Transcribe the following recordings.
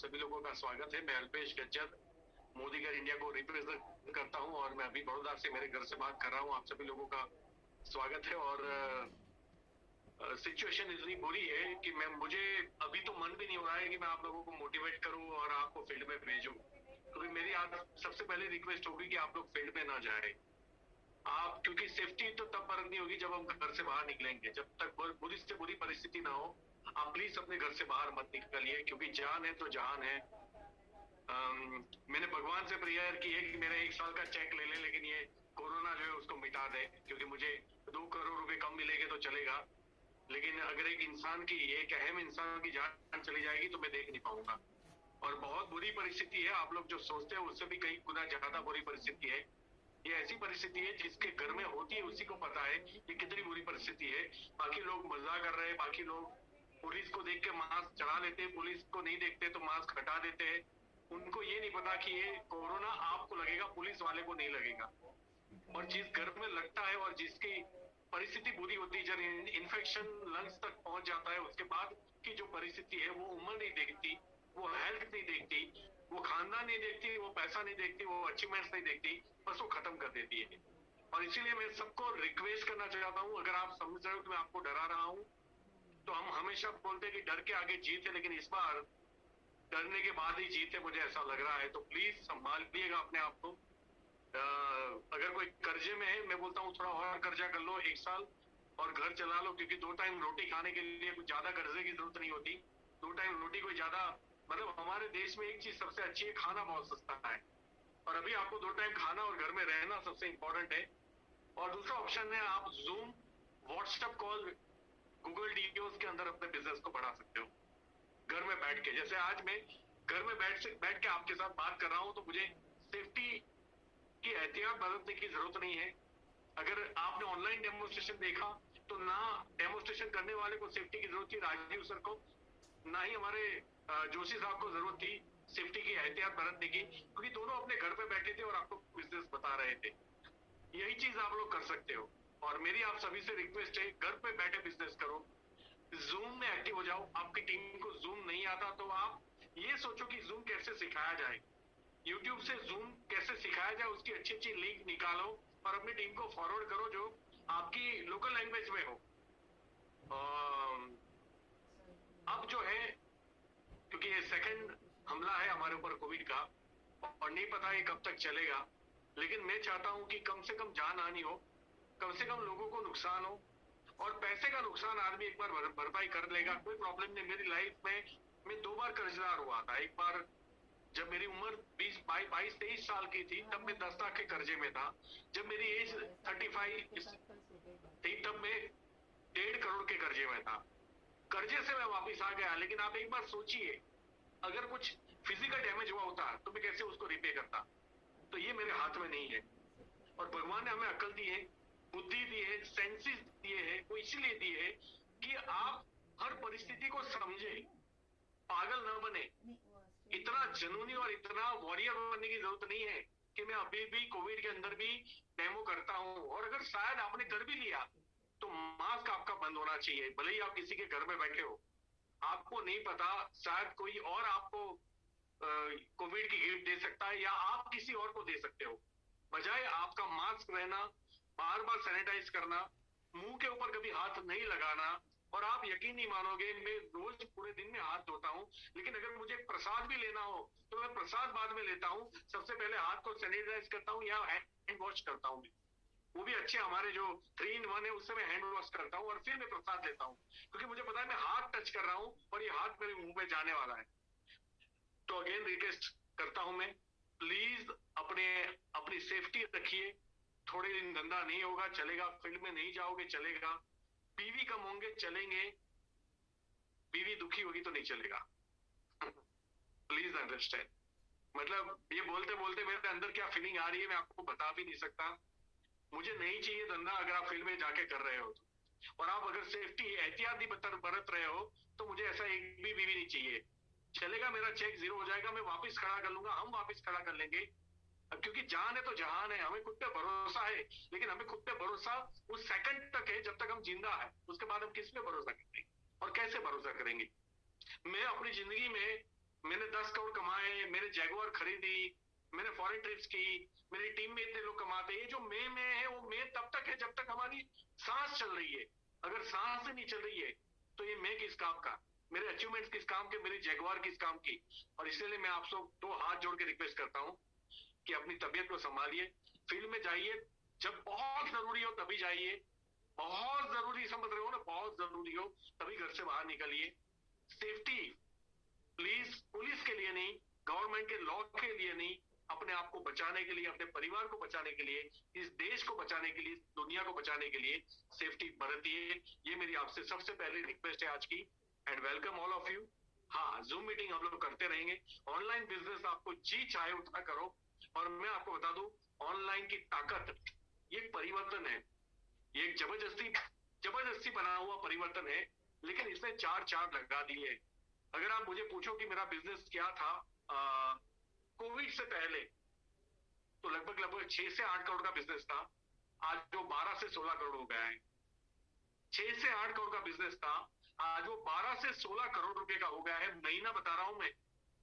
सभी लोगों का स्वागत है। मैं अल्पेश गज्जर मोदी घर इंडिया को रिप्रेजेंट करता हूं और मैं अभी बड़ौदा से मेरे घर से बात कर रहा हूं। आप सभी लोगों का स्वागत है। और सिचुएशन इतनी बुरी है कि मुझे अभी तो मन भी नहीं हो रहा है कि मैं आप लोगों को मोटिवेट करूं और आपको फील्ड में भेजूं, क्योंकि मेरी आज सबसे पहले रिक्वेस्ट होगी कि आप लोग फील्ड में ना जाए। आप, क्योंकि सेफ्टी तो तब बरतनी होगी जब हम घर से बाहर निकलेंगे। जब तक बुरी से बुरी परिस्थिति ना हो, आप प्लीज अपने घर से बाहर मत निकलिए, क्योंकि जान है तो जहान है। मैंने भगवान से प्रेयर की है कि मेरा 1 साल का चेक ले ले, लेकिन ये कोरोना जो है उसको मिटा दे, क्योंकि मुझे 2 करोड़ रुपए कम मिलेंगे तो चलेगा, लेकिन अगर एक इंसान की, एक अहम इंसान की जान चली जाएगी तो मैं देख नहीं पाऊंगा। और बहुत बुरी परिस्थिति है। आप लोग जो सोचते हैं उससे भी कई गुना ज्यादा बुरी परिस्थिति है। ये ऐसी परिस्थिति है जिसके घर में होती है उसी को पता है ये कितनी बुरी परिस्थिति है। बाकी लोग मजाक कर रहे हैं, बाकी लोग पुलिस को देख के मास्क चढ़ा लेते हैं, पुलिस को नहीं देखते तो मास्क हटा देते हैं। उनको ये नहीं पता कि ये कोरोना आपको लगेगा, पुलिस वाले को नहीं लगेगा। और जिस घर में लगता है और जिसकी परिस्थिति बुरी होती है, जब इन्फेक्शन लंग्स तक पहुंच जाता है, उसके बाद की जो परिस्थिति है वो उम्र नहीं देखती, वो हेल्थ नहीं देखती, वो खानदान नहीं देखती, वो पैसा नहीं देखती, वो अचीवमेंट्स नहीं देखती, बस वो खत्म कर देती है। और इसीलिए मैं सबको रिक्वेस्ट करना चाहता हूँ, अगर आप समझ रहे हो कि मैं आपको डरा रहा हूँ, तो हम हमेशा बोलते हैं कि डर के आगे जीत है, लेकिन इस बार डरने के बाद ही जीत है, मुझे ऐसा लग रहा है। तो प्लीज संभालिएगा अपने आप को। अगर कोई कर्जे में है, मैं बोलता हूँ थोड़ा और कर्जा कर लो 1 साल और घर चला लो, क्योंकि 2 टाइम रोटी खाने के लिए कुछ ज्यादा कर्जे की जरूरत नहीं होती। 2 टाइम रोटी कोई ज्यादा, मतलब हमारे देश में एक चीज सबसे अच्छी है, खाना बहुत सस्ता है। और अभी आपको 2 टाइम खाना और घर में रहना सबसे इंपॉर्टेंट है। और दूसरा ऑप्शन है, आप zoom, WhatsApp call, Google videos के अंदर अपने बिजनेस को बढ़ा सकते हो घर में बैठ के। जैसे आज मैं घर में बैठ के आपके साथ बात कर रहा हूं, तो मुझे सेफ्टी की एहतियात बरतने की जरूरत नहीं है। अगर आपने ऑनलाइन डेमोस्ट्रेशन देखा तो ना डेमोस्ट्रेशन करने वाले को सेफ्टी की जरूरत थी, राजीव सर को, ना ही हमारे जोशी साहब को जरूरत थी सेफ्टी की एहतियात बरतने की, क्योंकि दोनों अपने घर पे बैठे थे और आपको बिजनेस बता रहे थे। यही चीज आप लोग कर सकते हो। और मेरी आप सभी से रिक्वेस्ट है, घर पे बैठे बिजनेस करो, जूम में एक्टिव हो जाओ। आपकी टीम को जूम नहीं आता तो आप ये सोचो कि जूम कैसे सिखाया जाए, यूट्यूब से जूम कैसे सिखाया जाए, उसकी अच्छी अच्छी लिंक निकालो और अपनी टीम को फॉरवर्ड करो जो आपकी लोकल लैंग्वेज में हो। अब जो है, क्योंकि ये सेकंड हमला है हमारे ऊपर कोविड का और नहीं पता ये कब तक चलेगा, लेकिन मैं चाहता हूं कि कम से कम जान हानि हो, कम से कम लोगों को नुकसान हो। और पैसे का नुकसान आदमी एक बार भरपाई कर लेगा, कोई प्रॉब्लम नहीं। मेरी लाइफ में मैं 2 बार कर्जदार हुआ था। एक बार जब मेरी उम्र 22-23 साल की थी, तब मैं 10 लाख के कर्जे में था। जब मेरी एज 35 थी, तब मैं 1.5 करोड़ के कर्जे में था। कर्जे से मैं वापिस आ गया। लेकिन आप एक बार सोचिए, अगर कुछ फिजिकल डैमेज हुआ होता तो मैं कैसे उसको रिपे करता। तो ये मेरे हाथ में नहीं है। और भगवान ने हमें अकल दी है, बुद्धि दी है, सेंसेस दिए हैं, वो इसलिए दिए है कि आप हर परिस्थिति को समझे, पागल न बने। इतना जनूनी और इतना वॉरियर बनने की जरूरत नहीं है कि मैं अभी भी कोविड के अंदर भी डेमो करता हूं। और अगर शायद आपने कर भी लिया तो मास्क आपका बंद होना चाहिए, भले ही आप किसी के घर में बैठे हो। आपको नहीं पता, शायद कोई और आपको कोविड की गिफ्ट दे सकता है, या आप किसी और को दे सकते हो। बजाय आपका मास्क रहना, बार बार सैनिटाइज करना, मुंह के ऊपर कभी हाथ नहीं लगाना। और आप यकीन नहीं मानोगे, मैं रोज पूरे दिन में हाथ धोता हूं, लेकिन अगर मुझे प्रसाद भी लेना हो तो मैं प्रसाद बाद में लेता हूं। सबसे पहले हाथ को सैनिटाइज करता हूं या हैंड वॉश करता हूं। वो भी अच्छे हमारे जो 3-in-1 है उससे मैं हैंड वॉश करता हूं और फिर मैं प्रसाद लेता हूं, क्योंकि मुझे पता है मैं हाथ टच कर रहा हूं और ये हाथ मेरे मुंह पे जाने वाला है। तो अगेन रिक्वेस्ट करता हूं मैं, प्लीज अपनी सेफ्टी रखिए। थोड़े दिन धंधा नहीं होगा, चलेगा। फील्ड में नहीं जाओगे, चलेगा। बीवी कम होंगे, चलेंगे। बीवी दुखी होगी तो नहीं चलेगा। Please understand. मतलब ये बोलते बोलते मेरे अंदर क्या फीलिंग आ रही है मैं आपको बता भी नहीं सकता। मुझे नहीं चाहिए धंधा अगर आप फील्ड में जाके कर रहे हो तो। और आप अगर सेफ्टी एहतियात नहीं बरत रहे हो तो मुझे ऐसा एक भी बीवी नहीं चाहिए। चलेगा, मेरा चेक 0 हो जाएगा, मैं वापस खड़ा कर लूंगा, हम वापस खड़ा कर लेंगे। क्योंकि जान है तो जहान है। हमें खुद पे भरोसा है, लेकिन हमें खुद पे भरोसा उस सेकंड तक है जब तक हम जिंदा है। उसके बाद हम किस पे भरोसा करेंगे और कैसे भरोसा करेंगे। मैं अपनी जिंदगी में मैंने 10 करोड़ कमाए, मैंने जैगुआर खरीदी, मैंने फॉरेन ट्रिप्स की, मेरी टीम में इतने लोग कमाते हैं। ये जो मैं है वो मैं तब तक है जब तक हमारी सांस चल रही है। अगर सांस ही नहीं चल रही है तो ये मैं किस काम का, मेरे अचीवमेंट्स किस काम के, मेरी जैगुआर किस काम की। और इसलिए मैं आप सब दो हाथ जोड़ के रिक्वेस्ट करता हूँ कि अपनी तबीयत को संभालिए, फील्ड में जाइए, जब बहुत जरूरी हो तभी जाइए, बहुत जरूरी समझ रहे हो ना, बहुत जरूरी हो तभी घर से बाहर निकलिए। सेफ्टी प्लीज, पुलिस के लिए नहीं, गवर्नमेंट के लॉ के लिए नहीं, अपने आप को बचाने के लिए, अपने परिवार को बचाने के लिए, इस देश को बचाने के लिए, दुनिया को बचाने के लिए सेफ्टी बरतिए। ये मेरी आपसे सबसे पहली रिक्वेस्ट है आज की। And welcome all of you. हाँ, जूम मीटिंग हम लोग करते रहेंगे। ऑनलाइन बिजनेस आपको जी चाहे उतना करो। और मैं आपको बता दूं, ऑनलाइन की ताकत ये परिवर्तन है, ये एक जबरदस्ती जबरदस्ती बना हुआ परिवर्तन है, लेकिन इसने चार चार लगा दिए। अगर आप मुझे पूछो कि मेरा बिजनेस क्या था कोविड से पहले, तो लगभग लगभग 6 से 8 करोड़ का बिजनेस था। आज वो 12 से 16 करोड़ हो गया है। 6 से 8 करोड़ का बिजनेस था, आज वो 12 से 16 करोड़ रुपए का हो गया है। महीना बता रहा हूं मैं,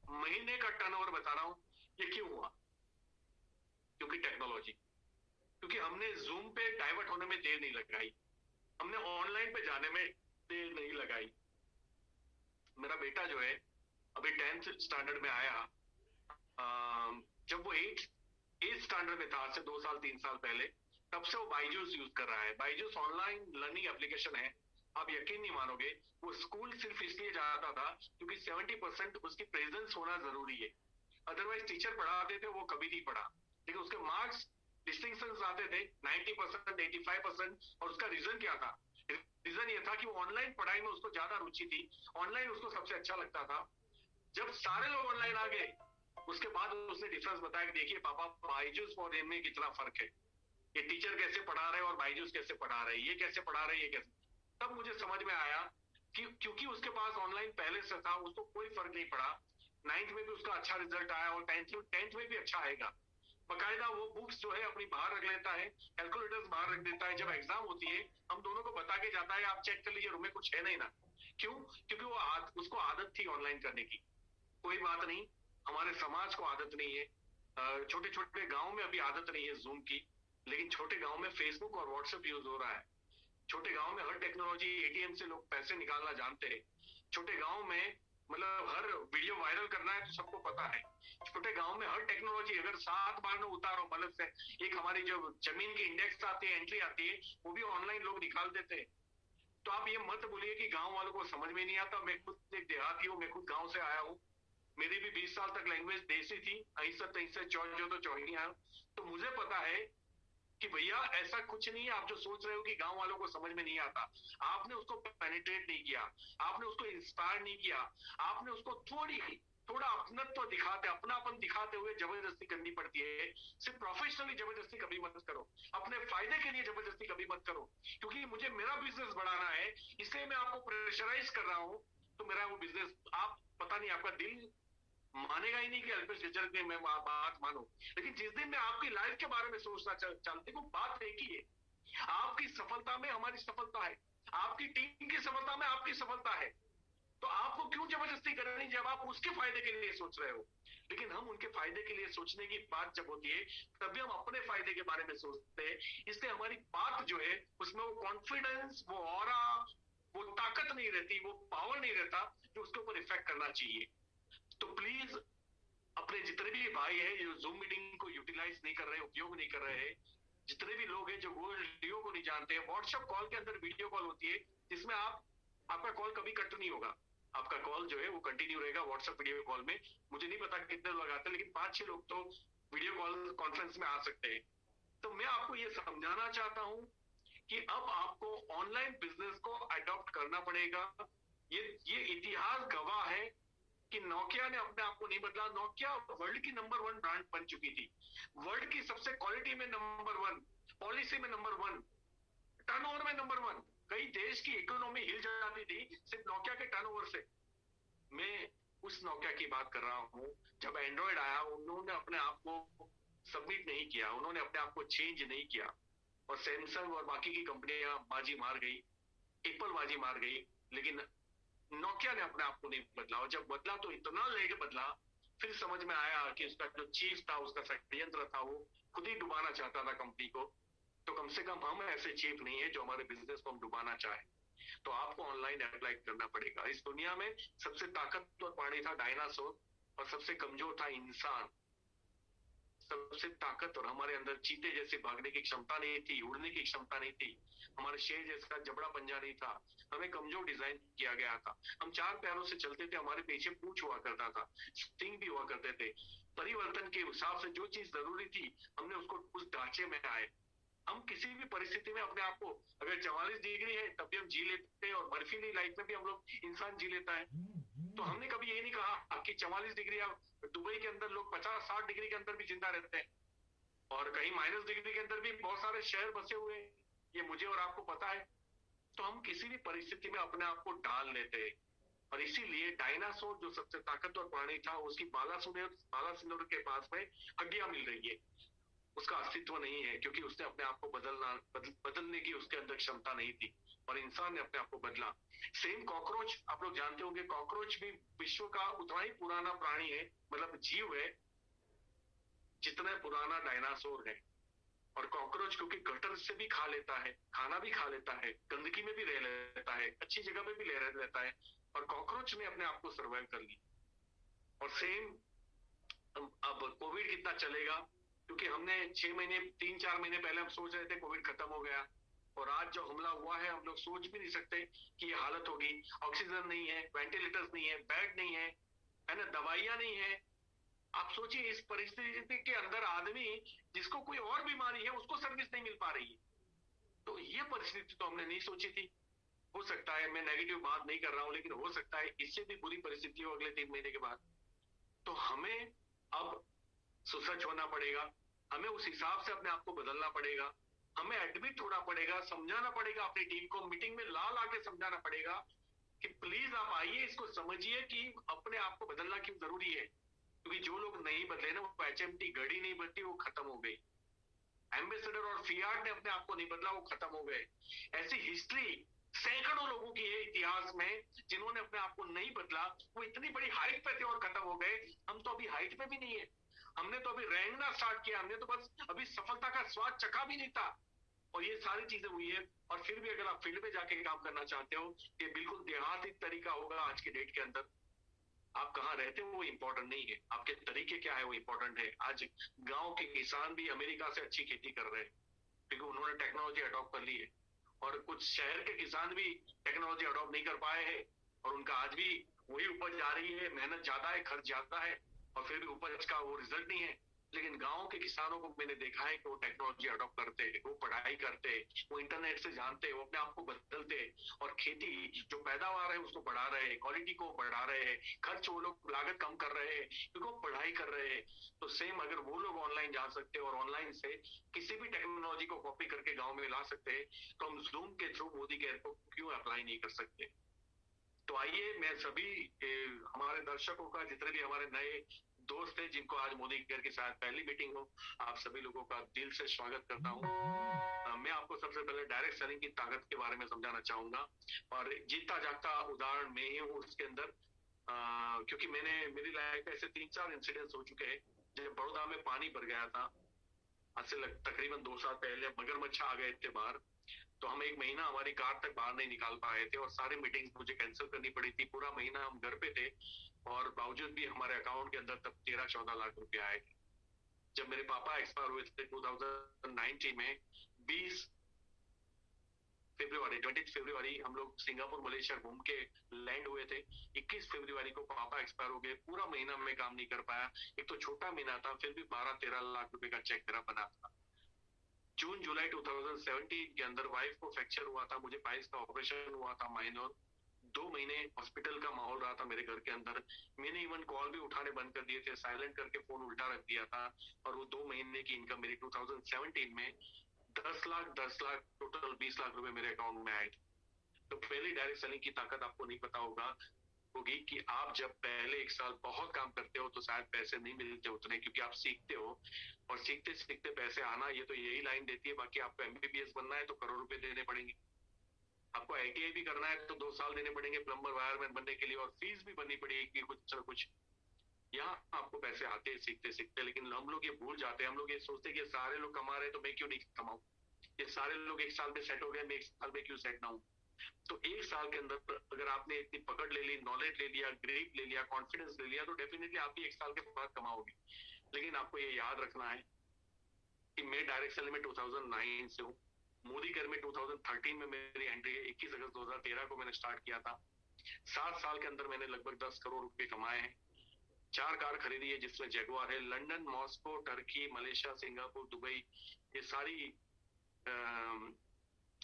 महीने का टर्नओवर बता रहा हूं। ये क्यों हुआ? क्योंकि टेक्नोलॉजी, क्योंकि हमने जूम पे डाइवर्ट होने में देर नहीं लगाई, हमने ऑनलाइन पे जाने में देर नहीं लगाई। मेरा बेटा जो है अभी 10th स्टैंडर्ड में आया, जब वो 8th स्टैंडर्ड में था, आज से 2 साल 3 साल पहले, तब से वो बायजूस यूज कर रहा है। बायजूस ऑनलाइन लर्निंग एप्लीकेशन है। आप यकीन नहीं मानोगे, वो स्कूल सिर्फ इसलिए जाता था क्योंकि 70% उसकी प्रेजेंस होना जरूरी है। अदरवाइज टीचर पढ़ाते थे, वो कभी नहीं पढ़ा। लेकिन उसके मार्क्स डिस्टिंक्शन आते थे 90%, 85%। और उसका रीजन क्या था? रीजन ये था कि वो ऑनलाइन पढ़ाई में उसको ज्यादा रुचि थी, ऑनलाइन उसको सबसे अच्छा लगता था। जब सारे लोग ऑनलाइन आ गए, उसके बाद उसने डिफरेंस बताया कि देखिए पापा, बायजूस और इनमें कितना फर्क है। ये टीचर कैसे पढ़ा रहे और बायजूस कैसे पढ़ा रहे, ये कैसे पढ़ा रहे, ये कैसे। तब मुझे समझ में आया कि क्योंकि उसके पास ऑनलाइन पहले से था, उसको कोई फर्क नहीं पड़ा। 9th में भी उसका अच्छा रिजल्ट आया और 10th में भी अच्छा आएगा। बकायदा वो बुक्स जो है अपनी बाहर रख लेता है, कैलकुलेटर्स बाहर रख देता है। जब एग्जाम होती है हम दोनों को बता के जाता है, आप चेक कर लीजिए रूम में कुछ है नहीं ना। क्यों? क्योंकि वो उसको आदत थी ऑनलाइन करने की। कोई बात नहीं, हमारे समाज को आदत नहीं है, छोटे छोटे गांव में अभी आदत नहीं है जूम की, लेकिन छोटे गांव में फेसबुक और व्हाट्सएप यूज हो रहा है। छोटे गांव में हर टेक्नोलॉजी, एटीएम से लोग पैसे निकालना जानते हैं। छोटे गांव में मतलब हर वीडियो वायरल करना है तो सबको पता है। छोटे गांव में हर टेक्नोलॉजी, अगर 7 बार में उतारो, मतलब से एक हमारी जो जमीन की इंडेक्स आती है, एंट्री आती है, वो भी ऑनलाइन लोग निकाल देते हैं। तो आप ये मत बोलिए कि गांव वालों को समझ में नहीं आता। मैं खुद एक देहाती हूँ, मैं खुद गांव से आया हूँ। मेरी भी 20 साल तक लैंग्वेज देसी थी, ऐसा तैसा चौजो तो चौही आया। तो मुझे पता है कि भैया ऐसा कुछ नहीं है। आप जो सोच रहे हो कि गांव वालों को समझ में नहीं आता, आपने उसको पेनिट्रेट नहीं किया, आपने उसको इंस्पायर नहीं किया, आपने उसको थोड़ा अपनत्व दिखाते, अपनापन दिखाते हुए जबरदस्ती करनी पड़ती है। सिर्फ प्रोफेशनली जबरदस्ती कभी मत करो, अपने फायदे के लिए जबरदस्ती कभी मत करो। क्योंकि मुझे मेरा बिजनेस बढ़ाना है, इसलिए मैं आपको प्रेशराइज कर रहा हूं। तो मेरा वो बिजनेस, आप पता नहीं, आपका दिल मानेगा ही नहीं कि अल्पेश रिजल्ट में मैं बात मानू। लेकिन जिस दिन मैं आपकी लाइफ के बारे में सोचना चाहती हूँ, बात एक ही है। आपकी सफलता में हमारी सफलता है, आपकी टीम की सफलता में आपकी सफलता है। तो आपको क्यों जबरदस्ती करनी जब आप उसके फायदे के लिए सोच रहे हो। लेकिन हम उनके फायदे के लिए सोचने की बात जब होती है, तभी हम अपने फायदे के बारे में सोचते हैं। इसलिए हमारी बात जो है उसमें वो कॉन्फिडेंस, वो ऑरा, वो ताकत नहीं रहती, वो पावर नहीं रहता जो उसके ऊपर इफेक्ट करना चाहिए। तो प्लीज अपने जितने भी भाई है जो जूम मीटिंग को यूटिलाइज नहीं कर रहे, उपयोग नहीं कर रहे हैं, जितने भी लोग हैं जो गूगल लियो को नहीं जानते हैं, व्हाट्सएप कॉल के अंदर वीडियो कॉल होती है जिसमें आपका कॉल कभी कट नहीं होगा, आपका कॉल जो है वो कंटिन्यू रहेगा व्हाट्सएप वीडियो कॉल में। मुझे नहीं पता कितने लोग आते हैं, लेकिन 5-6 लोग तो वीडियो कॉल कॉन्फ्रेंस में आ सकते हैं। तो मैं आपको ये समझाना चाहता हूं कि अब आपको ऑनलाइन बिजनेस को अडॉप्ट करना पड़ेगा। ये इतिहास गवाह है कि नोकिया ने अपने आप को नहीं बदला। नोकिया वर्ल्ड की नंबर 1 ब्रांड बन चुकी थी, वर्ल्ड की सबसे क्वालिटी में नंबर 1, पॉलिसी में नंबर 1, टर्नओवर में नंबर 1। कई देश की इकोनॉमी हिल जाती थी सिर्फ नोकिया के टर्नओवर से। मैं उस नोकिया की बात कर रहा हूं, जब एंड्रॉइड आया उन्होंने अपने आप को सबमिट नहीं किया, उन्होंने अपने आप को चेंज नहीं किया, और सैमसंग और बाकी की कंपनियां बाजी मार गई, एप्पल बाजी मार गई। लेकिन नोकिया ने अपने आप को नहीं बदला, और जब बदला तो इतना लेट बदला, फिर समझ में आया कि उसका जो चीफ था, उसका षड्यंत्र था, वो खुद ही डुबाना चाहता था कंपनी को। तो कम से कम हम ऐसे चीफ नहीं है जो हमारे बिजनेस को हम डुबाना चाहे। तो आपको ऑनलाइन अप्लाई करना पड़ेगा। इस दुनिया में सबसे ताकतवर प्राणी था डायनासोर, और सबसे कमजोर था इंसान। सबसे ताकत, और हमारे अंदर चीते जैसे भागने की क्षमता नहीं थी, उड़ने की क्षमता नहीं थी, हमारे शेर जैसा जबड़ा पंजा नहीं था, हमें कमजोर डिजाइन किया गया था। हम चार पैरों से चलते थे, हमारे पीछे पूंछ हुआ करता था, स्टिंग भी हुआ करते थे। परिवर्तन के हिसाब से जो चीज जरूरी थी, हमने उसको उस ढांचे में आए। हम किसी भी परिस्थिति में अपने आप को, अगर 44 डिग्री है तब भी हम जी लेते हैं, और बर्फीली लाइफ में भी हम लोग इंसान जी लेता है। तो हमने कभी ये नहीं कहा कि 44 डिग्री, या दुबई के अंदर लोग 50-60 डिग्री के अंदर भी जिंदा रहते हैं, और कहीं माइनस डिग्री के अंदर भी बहुत सारे शहर बसे हुए हैं, ये मुझे और आपको पता है। तो हम किसी भी परिस्थिति में अपने आप को डाल लेते हैं। और इसीलिए डायनासोर जो सबसे ताकतवर प्राणी था, उसकी बालासिनोर के पास में हड्डियां मिल रही है, उसका अस्तित्व नहीं है, क्योंकि उसने अपने आप को बदलने की उसके अंदर क्षमता नहीं थी, और इंसान ने अपने आप को बदला। सेम कॉकरोच, आप लोग जानते होंगे, कॉकरोच भी विश्व का उतना ही पुराना प्राणी है, मतलब जीव है, जितना पुराना डायनासोर है। और कॉकरोच क्योंकि गटर से भी खा लेता है, खाना भी खा लेता है, गंदगी में भी रह लेता है, अच्छी जगह पे भी रह लेता है, और कॉकरोच ने अपने आप को सर्वाइव कर लिया। और सेम अब कोविड कितना चलेगा, क्योंकि हमने 6 महीने, 3-4 महीने पहले हम सोच रहे थे कोविड खत्म हो गया, और आज जो हमला हुआ है, हम लोग सोच भी नहीं सकते कि ये हालत होगी। ऑक्सीजन नहीं है, वेंटिलेटर्स नहीं है, बेड नहीं है ना, दवाइयां नहीं है। आप सोचिए, इस परिस्थिति के अंदर आदमी जिसको कोई और बीमारी है, उसको सर्विस नहीं मिल पा रही है। तो ये परिस्थिति तो हमने नहीं सोची थी। हो सकता है, मैं नेगेटिव बात नहीं कर रहा हूं, लेकिन हो सकता है इससे भी बुरी परिस्थिति हो अगले 3 महीने के बाद। तो हमें अब सुसज्ज होना पड़ेगा, हमें उस हिसाब से अपने आप को बदलना पड़ेगा, हमें एडमिट होना पड़ेगा, समझाना पड़ेगा अपनी टीम को, मीटिंग में ला ला के समझाना पड़ेगा कि प्लीज आप आइए, इसको समझिए कि अपने आप को बदलना क्यों जरूरी है। क्योंकि जो लोग नहीं बदले ना, वो एचएमटी घड़ी नहीं बदली, वो खत्म हो गई। एम्बेसडर और फियाट ने अपने आप को नहीं बदला, वो खत्म हो गए। ऐसी हिस्ट्री सैकड़ों लोगों की है इतिहास में, जिन्होंने अपने आप को नहीं बदला, वो इतनी बड़ी हाइट पे थे और खत्म हो गए। हम तो अभी हाइट पे भी नहीं है, हमने तो अभी रेंगना स्टार्ट किया, हमने तो बस अभी सफलता का स्वाद चखा भी नहीं था, और ये सारी चीजें हुई है। और फिर भी अगर आप फील्ड में जाके काम करना चाहते हो, ये बिल्कुल देहाती तरीका होगा आज की डेट के अंदर। आप कहाँ रहते हो वो इम्पोर्टेंट नहीं है, आपके तरीके क्या है वो इम्पोर्टेंट है। आज गांव के किसान भी अमेरिका से अच्छी खेती कर रहे हैं, क्योंकि उन्होंने टेक्नोलॉजी अडॉप्ट कर ली है। और कुछ शहर के किसान भी टेक्नोलॉजी अडॉप्ट नहीं कर पाए हैं, और उनका आज भी वही उपज आ रही है, मेहनत ज्यादा है, खर्च ज्यादा है, और फिर भी उपज का वो रिजल्ट नहीं है। लेकिन गांव के किसानों को मैंने देखा है कि वो टेक्नोलॉजी अडॉप्ट करते हैं, वो पढ़ाई करते हैं, वो इंटरनेट से जानते हैं, वो अपने आप को बदलते हैं, और खेती जो पैदावार है उसको बढ़ा रहे हैं, क्वालिटी को बढ़ा रहे हैं, खर्च वो लोग लागत कम कर रहे हैं, क्योंकि वो पढ़ाई कर रहे हैं। तो सेम अगर वो लोग ऑनलाइन जा सकते हैं, और ऑनलाइन से किसी भी टेक्नोलॉजी को कॉपी करके गाँव में ला सकते हैं, तो हम जूम के थ्रू मोदी केयर को क्यों अप्लाई नहीं कर सकते। तो आइए, मैं सभी हमारे दर्शकों का, जितने भी हमारे नए दोस्त हैं जिनको आज मोदी केयर की शायद पहली मीटिंग हो, आप सभी लोगों का दिल से स्वागत करता हूं। मैं आपको सबसे पहले डायरेक्ट सेलिंग की ताकत के बारे में समझाना चाहूंगा, और जीता जागता उदाहरण मैं ही हूँ उसके अंदर। क्योंकि मेरी लाइफ में ऐसे 3-4 इंसिडेंट्स हो चुके हैं। जब बड़ौदा में पानी भर गया था, आज से तकरीबन 2 साल पहले, मगरमच्छ आ गए थे बाहर, तो हम 1 महीना हमारी कार तक बाहर नहीं निकाल पाए थे, और सारी मीटिंग्स मुझे कैंसिल करनी पड़ी थी। पूरा महीना हम घर पे थे, और बावजूद भी हमारे अकाउंट के अंदर तब 13-14 लाख रुपए आए थे। जब मेरे पापा एक्सपायर हुए थे 2019 में, 20 फरवरी हम लोग सिंगापुर मलेशिया घूम के लैंड हुए थे। 21 फरवरी को पापा एक्सपायर हो गए। पूरा महीना मैं काम नहीं कर पाया। एक तो छोटा महीना था, फिर भी 12-13 लाख रुपए का चेक मेरा बना था। जून जुलाई 2017 के अंदर वाइफ को फ्रैक्चर हुआ था, मुझे पाइल्स का ऑपरेशन हुआ था माइनर। 2 महीने हॉस्पिटल का माहौल रहा था मेरे घर के अंदर। मैंने इवन कॉल भी उठाने बंद कर दिए थे, साइलेंट करके फोन उल्टा रख दिया था। और वो 2 महीने की इनकम मेरी 2017 में 10 लाख टोटल 20 लाख रुपए मेरे अकाउंट में आए थे। तो पहली डायरेक्ट सेलिंग की ताकत आपको नहीं पता होगी कि आप जब पहले 1 साल बहुत काम करते हो तो शायद पैसे नहीं मिलते उतने, क्योंकि आप सीखते हो, और सीखते सीखते पैसे आना, ये तो यही लाइन देती है। बाकी आपको एमबीबीएस बनना है तो करोड़ रुपए देने पड़ेंगे। आपको ITI भी करना है तो 2 साल देने पड़ेंगे प्लम्बर वायरमैन बनने के लिए, और फीस भी भरनी पड़ेगी कुछ ना कुछ। यहाँ आपको पैसे आते हैं सीखते सीखते, लेकिन हम लोग ये भूल जाते हैं। हम लोग ये सोचते हैं कि सारे लोग कमा रहे हैं तो मैं क्यों नहीं कमाऊं, ये सारे लोग 1 साल में सेट हो गए, मैं 1 साल में क्यों सेट ना हूं। तो 1 साल के अंदर अगर आपने इतनी पकड़ ले ली, नॉलेज ले लिया, ग्रिप ले लिया, कॉन्फिडेंस ले लिया, तो डेफिनेटली आप भी 1 साल के बाद कमाओगे। लेकिन आपको ये याद रखना है कि मैं डायरेक्ट सेल में 2009 से हूँ। मोदी केयर में 2013 में मेरी एंट्री है। 21 अगस्त 2013 को मैंने स्टार्ट किया था। 7 साल के अंदर मैंने लगभग 10 करोड़ रुपए कमाए हैं। 4 कार खरीदी है जिसमें जगुआर है। London, Moscow, Turkey, Malaysia, Singapore, Dubai, ये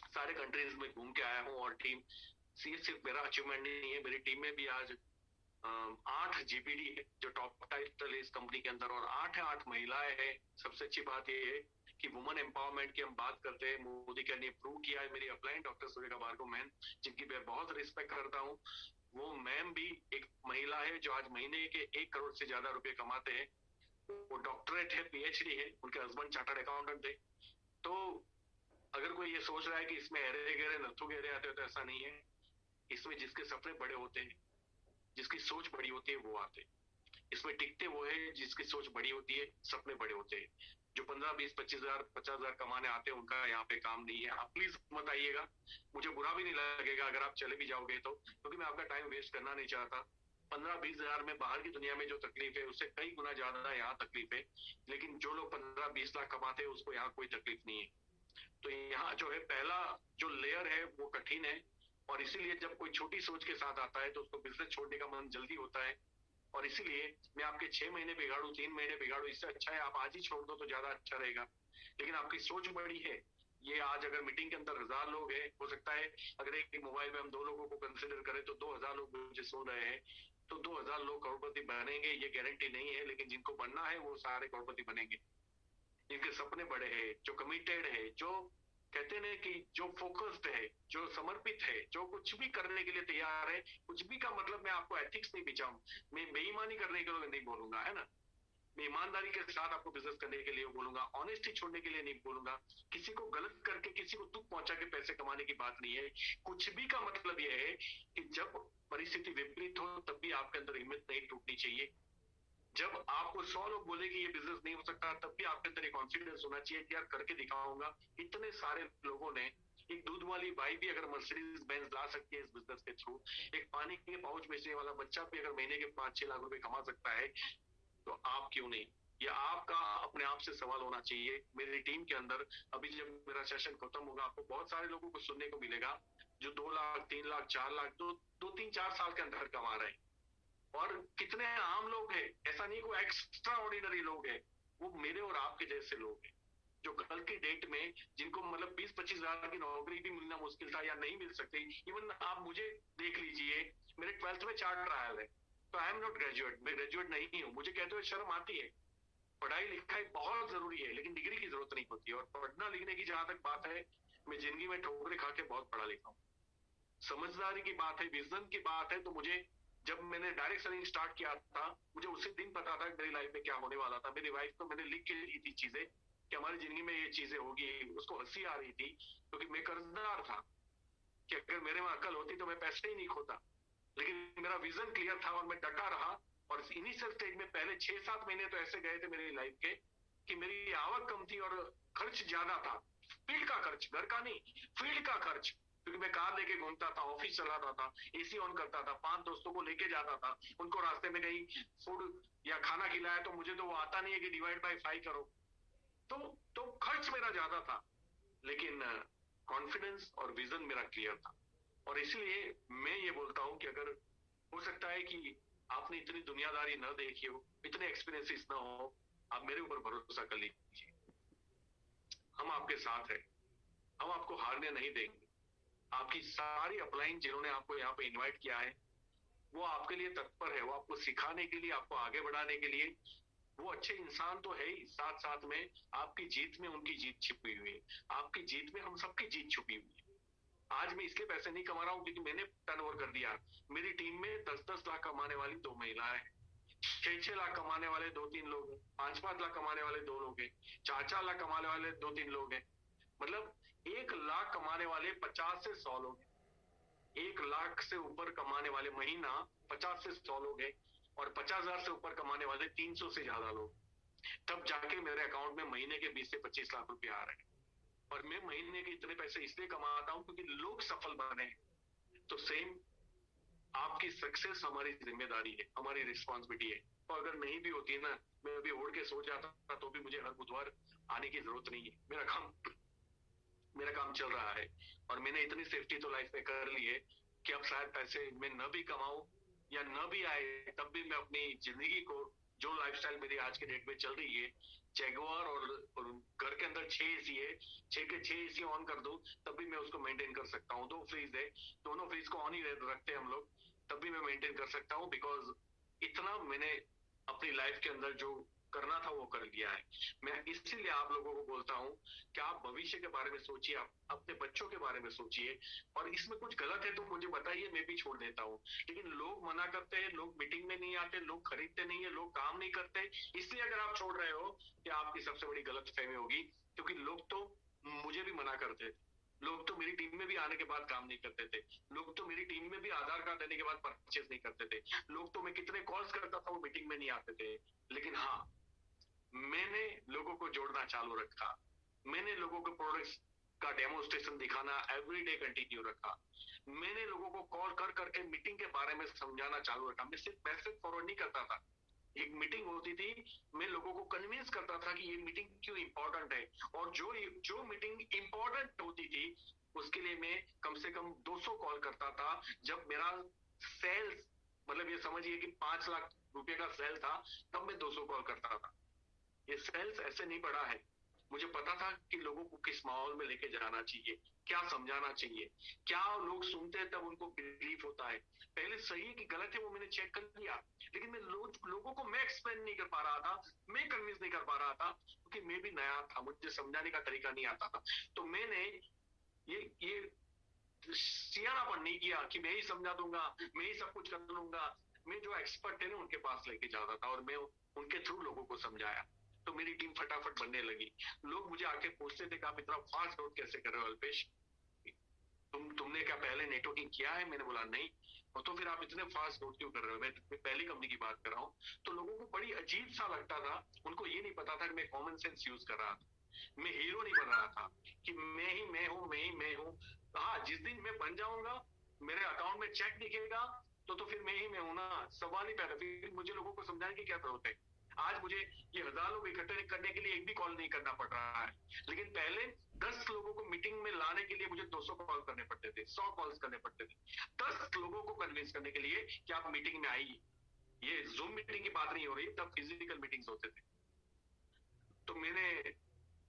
सारे कंट्रीज में घूम के आया हूँ। और टीम, ये सिर्फ मेरा अचीवमेंट नहीं है, मेरी टीम में भी आज 8 GPD है जो टॉप टाइटल है इस कंपनी के अंदर, और 8 महिलाएं हैं। सबसे अच्छी बात ये है कि वुमेन एम्पावरमेंट की हम बात करते हैं, मोदी के ने प्रूव किया है। मेरी upline doctor Surekha Bhargav ma'am, जिनकी मैं बहुत रिस्पेक्ट करता हूँ, वो मैम भी एक महिला है जो आज महीने के 1 करोड़ से ज्यादा रुपए कमाते हैं। वो डॉक्टरेट है, PhD है, उनके हस्बैंड चार्टर्ड अकाउंटेंट थे। तो अगर कोई ये सोच रहा है कि इसमें अरे गहरे नथु गहरे आते हो, तो ऐसा नहीं है। इसमें जिसके सपने बड़े होते हैं, जिसकी सोच बड़ी होती है, वो आते हैं। इसमें टिकते वो है जिसकी सोच बड़ी होती है, सपने बड़े होते हैं। जो 15, 20, 25 हजार, 50 हजार कमाने आते हैं, उनका यहाँ पे काम नहीं है। आप प्लीज मत आइएगा, मुझे बुरा भी नहीं लगेगा अगर आप चले भी जाओगे तो, क्योंकि मैं आपका टाइम वेस्ट करना नहीं चाहता। 15, 20 हजार में बाहर की दुनिया में जो तकलीफ है, उससे कई गुना ज्यादा यहाँ तकलीफ है। लेकिन जो लोग 15, 20 लाख कमाते हैं, उसको यहाँ कोई तकलीफ नहीं है। तो यहाँ जो है, पहला जो लेयर है वो कठिन है, और इसीलिए जब कोई छोटी सोच के साथ आता है तो उसको बिजनेस छोड़ने का मन जल्दी होता है। और इसीलिए मैं आपके 6 महीने बिगाड़ू, 3 महीने बिगाड़ू, इससे अच्छा है आप आज ही छोड़ दो तो ज्यादा अच्छा रहेगा। लेकिन आपकी सोच बड़ी है। ये आज अगर मीटिंग के अंदर 1000 लोग हैं, हो सकता है अगर एक मोबाइल में हम 2 लोगों को कंसिडर करें तो 2000 लोग मुझे सुन रहे हैं। तो 2000 लोग करोड़पति बनेंगे ये गारंटी नहीं है, लेकिन जिनको बनना है वो सारे करोड़पति बनेंगे। जिनके सपने बड़े हैं, जो कमिटेड है, जो कहते हैं कि जो फोकस्ड है, जो समर्पित है, जो कुछ भी करने के लिए तैयार है। कुछ भी का मतलब मैं आपको एथिक्स नहीं बिचाऊं, मैं बेईमानी करने के लिए नहीं बोलूंगा, है ना। मैं ईमानदारी के साथ आपको बिजनेस करने के लिए बोलूंगा, ऑनेस्टी छोड़ने के लिए नहीं बोलूंगा। किसी को गलत करके किसी को दुख पहुंचा के पैसे कमाने की बात नहीं है। कुछ भी का मतलब यह है कि जब परिस्थिति विपरीत हो तब भी आपके अंदर हिम्मत नहीं टूटनी चाहिए। जब आपको 100 लोग बोले कि ये बिजनेस नहीं हो सकता, तब भी आपके अंदर एक कॉन्फिडेंस होना चाहिए कि यार करके दिखाऊंगा। इतने सारे लोगों ने, एक दूध वाली बाई भी अगर मर्सिडीज बेंज ला सकती है इस बिजनेस के थ्रू, एक पानी के पाउच बेचने वाला बच्चा भी अगर महीने के 5-6 लाख रुपए कमा सकता है, तो आप क्यों नहीं। ये आपका अपने आप से सवाल होना चाहिए। मेरी टीम के अंदर अभी जब मेरा सेशन खत्म होगा, आपको बहुत सारे लोगों को सुनने को मिलेगा जो 2 लाख, 3 लाख, 4 लाख, 2-3-4 साल के अंदर कमा रहे हैं। और कितने आम लोग हैं, ऐसा नहीं कोई एक्स्ट्रा ऑर्डिनरी लोग हैं, वो मेरे और आपके जैसे लोग हैं, जो कल की डेट में जिनको मतलब 20-25 हजार की नौकरी भी मिलना मुश्किल था या नहीं मिल सकती। इवन आप मुझे देख लीजिए, मेरे 12th में चार्ट ट्रायल है, तो आई एम नॉट ग्रेजुएट, मैं ग्रेजुएट नहीं हूँ। मुझे कहते हुए शर्म आती है। पढ़ाई लिखाई बहुत जरूरी है, लेकिन डिग्री की जरूरत नहीं होती। और पढ़ना लिखने की जहां तक बात है, मैं जिंदगी में ठोकरे खा के बहुत पढ़ा लिखा हूँ। समझदारी की बात है, विजन की बात है, तो मुझे जब मैंने डायरेक्ट सेलिंग स्टार्ट किया था, मुझे उसी दिन पता था मेरी लाइफ में क्या होने वाला था। मेरी वाइफ को मैंने लिख के दी थी चीजें कि हमारी जिंदगी में ये चीजें होगी। उसको हंसी आ रही थी क्योंकि मैं कर्जदार था कि अगर मेरे में अकल होती तो मैं पैसे ही नहीं खोता। लेकिन मेरा विजन क्लियर था और मैं डटा रहा। और इनिशियल स्टेज में पहले 6-7 महीने तो ऐसे गए थे मेरी लाइफ के कि मेरी आवक कम थी और खर्च ज्यादा था। फील्ड का खर्च, घर का नहीं, फील्ड का खर्च। क्योंकि मैं कार लेके घूमता था, ऑफिस चलाता था, AC ऑन करता था, 5 दोस्तों को लेके जाता था, उनको रास्ते में कहीं फूड या खाना खिलाया तो मुझे तो वो आता नहीं है कि डिवाइड बाय 5 करो। तो खर्च मेरा ज्यादा था, लेकिन कॉन्फिडेंस और विजन मेरा क्लियर था। और इसलिए मैं ये बोलता हूं कि अगर हो सकता है कि आपने इतनी दुनियादारी न देखी हो, इतने एक्सपीरियंसेस ना हो, आप मेरे ऊपर भरोसा कर लीजिए। हम आपके साथ हैं, हम आपको हारने नहीं देंगे। आपकी सारी अपलाइन जिन्होंने आपको यहाँ पे इनवाइट किया है, वो आपके लिए तत्पर है। वो आपको सिखाने के लिए, आपको आगे बढ़ाने के लिए। वो अच्छे इंसान तो है ही, साथ साथ में आपकी जीत में उनकी जीत छिपी हुई है, आपकी जीत में हम सबकी जीत छुपी हुई है। आज मैं इसलिए पैसे नहीं कमा रहा हूँ क्योंकि मैंने टर्नओवर कर दिया। मेरी टीम में 10-10 लाख कमाने वाली 2 महिलाएं हैं, 6-6 लाख कमाने वाले 2-3 लोग हैं, 5-5 लाख कमाने वाले 2 लोग हैं, 4-4 लाख कमाने वाले 2-3 लोग हैं। मतलब 1 लाख कमाने वाले 50 से 100 लोग हैं। 1 लाख से ऊपर कमाने वाले महीना 50 से 100 लोग हैं, और 50,000 से ऊपर कमाने वाले 300 से ज्यादा लोग। तब जाके मेरे अकाउंट में महीने के 20 से 25 लाख रुपए आ रहे हैं। और मैं महीने के इतने पैसे इसलिए कमाता हूं क्योंकि लोग सफल बने। तो सेम आपकी सक्सेस हमारी जिम्मेदारी है, हमारी रिस्पॉन्सिबिलिटी है। और अगर नहीं भी होती है ना, मैं अभी ओढ़ के सो जाता तो भी मुझे हर बुधवार आने की जरूरत नहीं है। मेरा काम चल रहा है, और मैंने इतनी सेफ्टी तो लाइफ में कर ली है कि अब शायद पैसे मैं न भी कमाऊं या न भी आए, तब भी मैं अपनी जिंदगी को, जो लाइफस्टाइल मेरी आज के डेट में चल रही है, जैगुआर और घर के अंदर 6 एसी है, 6 के 6 एसी ऑन कर दूं तब भी मैं उसको मेंटेन कर सकता हूँ। 2 फ्रीज है, दोनों फ्रीज को ऑन ही रखते हैं हम लोग, तब भी मैं मेंटेन कर सकता हूँ। बिकॉज इतना मैंने अपनी लाइफ के अंदर जो करना था वो कर लिया है। मैं इसीलिए आप लोगों को बोलता हूँ कि आप भविष्य के बारे में सोचिए, आप अपने बच्चों के बारे में सोचिए, और इसमें कुछ गलत है तो मुझे बताइए, मैं भी छोड़ देता हूँ। लेकिन लोग मना करते हैं, लोग मीटिंग में नहीं आते, लोग खरीदते नहीं है, लोग काम नहीं करते। इसलिए अगर आप छोड़ रहे हो कि आपकी सबसे बड़ी गलत फहमी होगी, क्योंकि लोग तो मुझे भी मना करते थे, लोग तो मेरी टीम में भी आने के बाद काम नहीं करते थे, लोग तो मेरी टीम में भी आधार कार्ड देने के बाद परचेज नहीं करते थे, लोग तो मैं कितने कॉल्स करता था वो मीटिंग में नहीं आते थे। लेकिन हाँ, मैंने लोगों को जोड़ना चालू रखा, मैंने लोगों को प्रोडक्ट्स का डेमोस्ट्रेशन दिखाना एवरीडे कंटिन्यू रखा, मैंने लोगों को कॉल कर करके मीटिंग के बारे में समझाना चालू रखा। मैं सिर्फ मैसेज फॉरवर्ड नहीं करता था, एक मीटिंग होती थी, मैं लोगों को कन्विंस करता था कि ये मीटिंग क्यों इंपॉर्टेंट है, और जो मीटिंग इंपॉर्टेंट होती थी उसके लिए मैं कम से कम 200 कॉल करता था। जब मेरा सेल्स, मतलब ये समझिए कि 5 लाख रुपए का सेल था, तब मैं 200 कॉल करता था। ये सेल्स ऐसे नहीं बढ़ा है, मुझे पता था कि लोगों को किस माहौल में लेके जाना चाहिए, क्या समझाना चाहिए, क्या लोग सुनते हैं तब उनको बिलीफ होता है। पहले सही है कि गलत है वो मैंने चेक कर लिया, लेकिन मैं लोगों को मैं एक्सप्लेन नहीं कर पा रहा था, मैं कन्विंस नहीं कर पा रहा था, क्योंकि मैं भी नया था, मुझे समझाने का तरीका नहीं आता था। तो मैंने ये सियानापन नहीं किया कि मैं ही समझा दूंगा, मैं ही सब कुछ कर लूंगा। मैं जो एक्सपर्ट है ना उनके पास लेके जाता था, और मैं उनके थ्रू लोगों को समझाया, तो मेरी टीम फटाफट बनने लगी। लोग मुझे आके पूछते थे कि आप इतना फास्ट ग्रोथ कैसे कर रहे हो अल्पेश, तुमने क्या पहले नेटवर्किंग किया है? मैंने बोला नहीं। और तो फिर आप इतने फास्ट ग्रोथ क्यों कर रहे हो? मैं पहली कंपनी की बात कर रहा हूँ। तो लोगों को बड़ी अजीब सा लगता था, उनको ये नहीं पता था कि मैं कॉमन सेंस यूज कर रहा था, मैं हीरो नहीं बन रहा था कि मैं ही मैं हूँ, मैं ही मैं हूँ। हाँ, जिस दिन मैं बन जाऊंगा, मेरे अकाउंट में चेक दिखेगा, तो फिर मैं ही मैं हूं ना, सवाल ही पैदा। फिर मुझे लोगों को समझाने की क्या जरूरत है? आज मुझे ये 1000 लोग इकट्ठे करने के लिए एक भी कॉल नहीं करना पड़ रहा है, लेकिन पहले 10 लोगों को मीटिंग में लाने के लिए मुझे 200 कॉल करने पड़ते थे, 100 कॉल्स करने पड़ते थे, 10 लोगों को कन्विंस करने के लिए कि आप मीटिंग में आइए। ये जूम मीटिंग की बात नहीं हो रही, तब फिजिकल मीटिंग्स होते थे। तो मैंने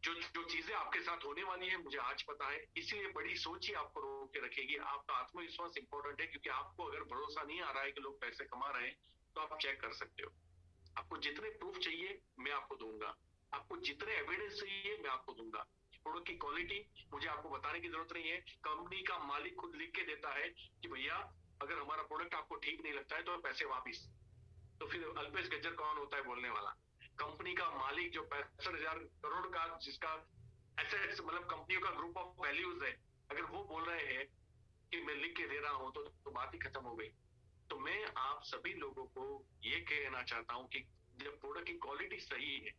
जो जो चीजें आपके साथ होने वाली है मुझे आज पता है, इसीलिए बड़ी सोच ही आपको रोक के रखेगी। आपका आत्मविश्वास इंपॉर्टेंट है, क्योंकि आपको अगर भरोसा नहीं आ रहा है कि लोग पैसे कमा रहे हैं, तो आप चेक कर सकते हो। आपको जितने प्रूफ चाहिए मैं आपको दूंगा, आपको जितने एविडेंस चाहिए मैं आपको दूंगा। प्रोडक्ट की क्वालिटी मुझे आपको बताने की जरूरत नहीं है, कंपनी का मालिक खुद लिख के देता है कि भैया अगर हमारा प्रोडक्ट आपको ठीक नहीं लगता है तो पैसे वापिस। तो फिर अल्पेश गज्जर कौन होता है बोलने वाला? कंपनी का मालिक जो 65,000 करोड़ का, जिसका एसेट्स मतलब कंपनियों का ग्रुप ऑफ वैल्यूज है, अगर वो बोल रहे हैं कि मैं लिख के दे रहा हूं, तो बात ही खत्म हो गई। तो मैं आप सभी लोगों को ये कहना चाहता हूं कि जब प्रोडक्ट की क्वालिटी सही है,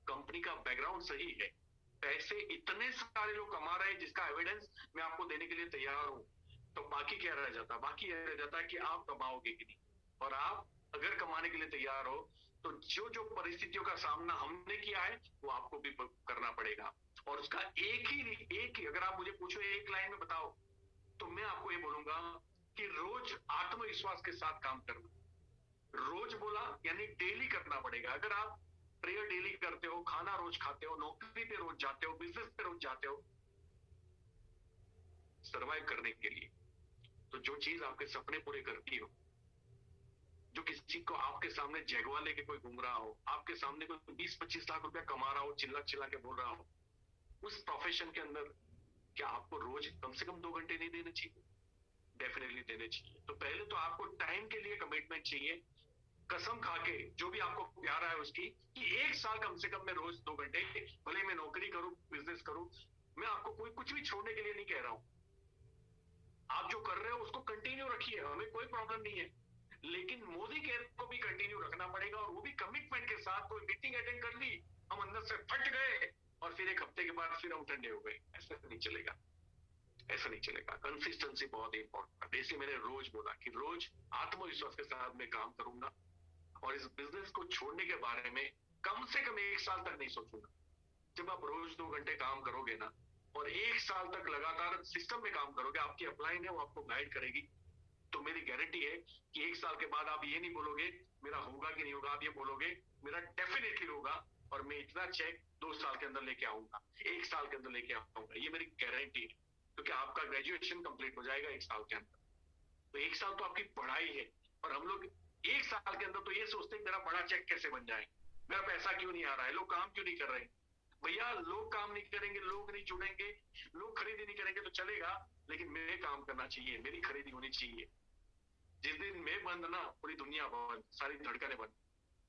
कंपनी का बैकग्राउंड सही है, पैसे इतने सारे लोग कमा रहे हैं जिसका एविडेंस मैं आपको देने के लिए तैयार हूं, तो बाकी क्या रह जाता? बाकी यह रह जाता है कि आप कमाओगे कि नहीं। और आप अगर कमाने के लिए तैयार हो, तो जो जो परिस्थितियों का सामना हमने किया है वो आपको भी करना पड़ेगा। और उसका एक ही अगर आप मुझे पूछो एक लाइन में बताओ, तो मैं आपको ये बोलूंगा कि रोज आत्मविश्वास के साथ काम करना। रोज बोला यानी डेली करना पड़ेगा। अगर आप प्रेयर डेली करते हो, खाना रोज खाते हो, नौकरी पे रोज जाते हो, बिजनेस पे रोज जाते हो सरवाइव करने के लिए, तो जो चीज आपके सपने पूरे करती हो, जो किसी को आपके सामने जगवा लेके कोई घूम रहा हो, आपके सामने कोई 20-25 लाख रुपया कमा रहा हो, चिल्ला चिल्ला के बोल रहा हो, उस प्रोफेशन के अंदर क्या आपको रोज कम से कम 2 घंटे नहीं देने चाहिए? डेफिनेटली देने चाहिए। तो पहले तो आपको टाइम के लिए कमिटमेंट चाहिए, कसम खा के जो भी आपको प्यारा है उसकी, कि 1 साल कम से कम मैं रोज 2 घंटे, भले मैं नौकरी करूं, बिजनेस करूं, मैं आपको कोई कुछ भी छोड़ने के लिए नहीं कह रहा हूं, आप जो कर रहे हो उसको कंटिन्यू रखिए, हमें कोई प्रॉब्लम नहीं है, लेकिन मोदी केयर को भी कंटिन्यू रखना पड़ेगा, और वो भी कमिटमेंट के साथ। कोई मीटिंग अटेंड कर ली, हम अंदर से फट गए और फिर एक हफ्ते के बाद फिर हम ठंडे हो गए, ऐसा नहीं चलेगा, ऐसा नहीं चलेगा। कंसिस्टेंसी बहुत इंपॉर्टेंट है, इसलिए मैंने रोज बोला कि रोज आत्मविश्वास के साथ मैं काम करूंगा, और इस बिजनेस को छोड़ने के बारे में कम से कम 1 साल तक नहीं सोचूंगा। जब आप रोज 2 घंटे काम करोगे ना, और 1 साल तक लगातार सिस्टम में काम करोगे, आपकी अपलाइन है वो आपको गाइड करेगी, तो मेरी गारंटी है कि 1 साल के बाद आप ये नहीं बोलोगे मेरा होगा कि नहीं होगा, आप ये बोलोगे मेरा डेफिनेटली होगा, और मैं इतना चेक 2 साल के अंदर लेके आऊंगा, 1 साल के अंदर लेके आऊंगा, ये मेरी गारंटी है। क्योंकि आपका ग्रेजुएशन कंप्लीट हो जाएगा 1 साल के अंदर, तो 1 साल तो आपकी पढ़ाई है, और हम लोग 1 साल के अंदर तो ये सोचते हैं मेरा बड़ा चेक कैसे बन जाए, मेरा पैसा क्यों नहीं आ रहा है, लोग काम क्यों नहीं कर रहे हैं। भैया लोग काम नहीं करेंगे, लोग नहीं जुड़ेंगे, लोग खरीदी नहीं करेंगे तो चलेगा, लेकिन मैं काम करना चाहिए, मेरी खरीदी होनी चाहिए। जिस दिन मैं बंद ना, पूरी दुनिया बंद, सारी धड़कनें बंद।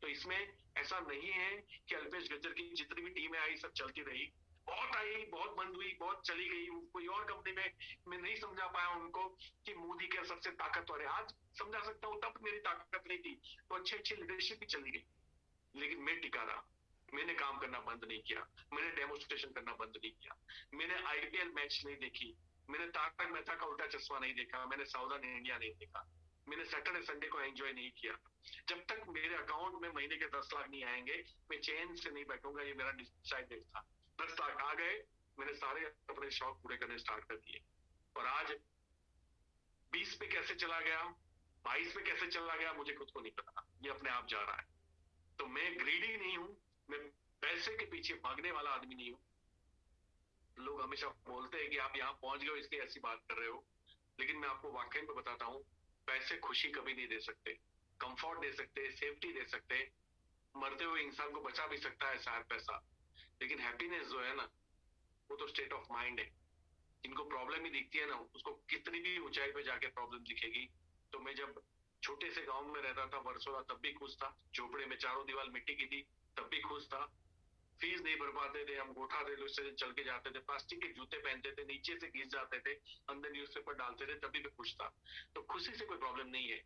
तो इसमें ऐसा नहीं है कि अल्पेश गज्जर की जितनी भी टीमें आई सब चलती रही, बहुत आई, बहुत बंद हुई, बहुत चली गई, कोई और कंपनी में मैं नहीं समझा पाया उनको कि मोदी के सबसे ताकतवर है। आज समझा सकता हूँ, तब मेरी ताकत नहीं थी, तो अच्छी अच्छी लीडरशिप भी चली गई, लेकिन मैं टिका रहा, मैंने काम करना बंद नहीं किया, मैंने डेमोस्ट्रेशन करना बंद नहीं किया, मैंने आईपीएल मैच नहीं देखी, मैंने तारक मेहता का उल्टा चश्मा नहीं देखा, मैंने साउदर्न इंडिया नहीं देखा, मैंने सैटरडे संडे को एंजॉय नहीं किया। जब तक मेरे अकाउंट में महीने के 10 लाख नहीं आएंगे, मैं चैन से नहीं बैठूंगा, ये मेरा डिसाइडेड था। 10 लाख आ गए, मैंने सारे अपने शौक पूरे करने स्टार्ट कर दिए, और आज 20 पे कैसे चला गया, 22 पे कैसे चला गया, मुझे खुद को नहीं पता, ये अपने आप जा रहा है। तो मैं ग्रीडी नहीं हूं, मैं पैसे के पीछे भागने वाला आदमी नहीं हूं। लोग हमेशा बोलते हैं कि आप यहाँ पहुंच गए इसलिए ऐसी बात कर रहे हो, लेकिन मैं आपको वाकई में बताता हूँ, पैसे खुशी कभी नहीं दे सकते, कंफर्ट दे सकते, सेफ्टी दे सकते, मरते हुए इंसान को बचा भी सकता है शायद पैसा, लेकिन हैप्पीनेस जो है ना, वो तो स्टेट ऑफ माइंड है। जिनको प्रॉब्लम ही दिखती है ना, उसको कितनी भी ऊंचाई पे जाके प्रॉब्लम दिखेगी। तो मैं जब छोटे से गांव में रहता था बरसोला, तब भी खुश था, झोपड़े में चारों दीवार मिट्टी की थी, तब भी खुश था। फीस नहीं भर पाते थे, हम गोठा रेलवे स्टेशन चल के जाते थे, प्लास्टिक के जूते पहनते थे, नीचे से घिस जाते थे, अंदर न्यूज़पेपर डालते थे, तभी भी खुश था। तो खुशी से कोई प्रॉब्लम नहीं है।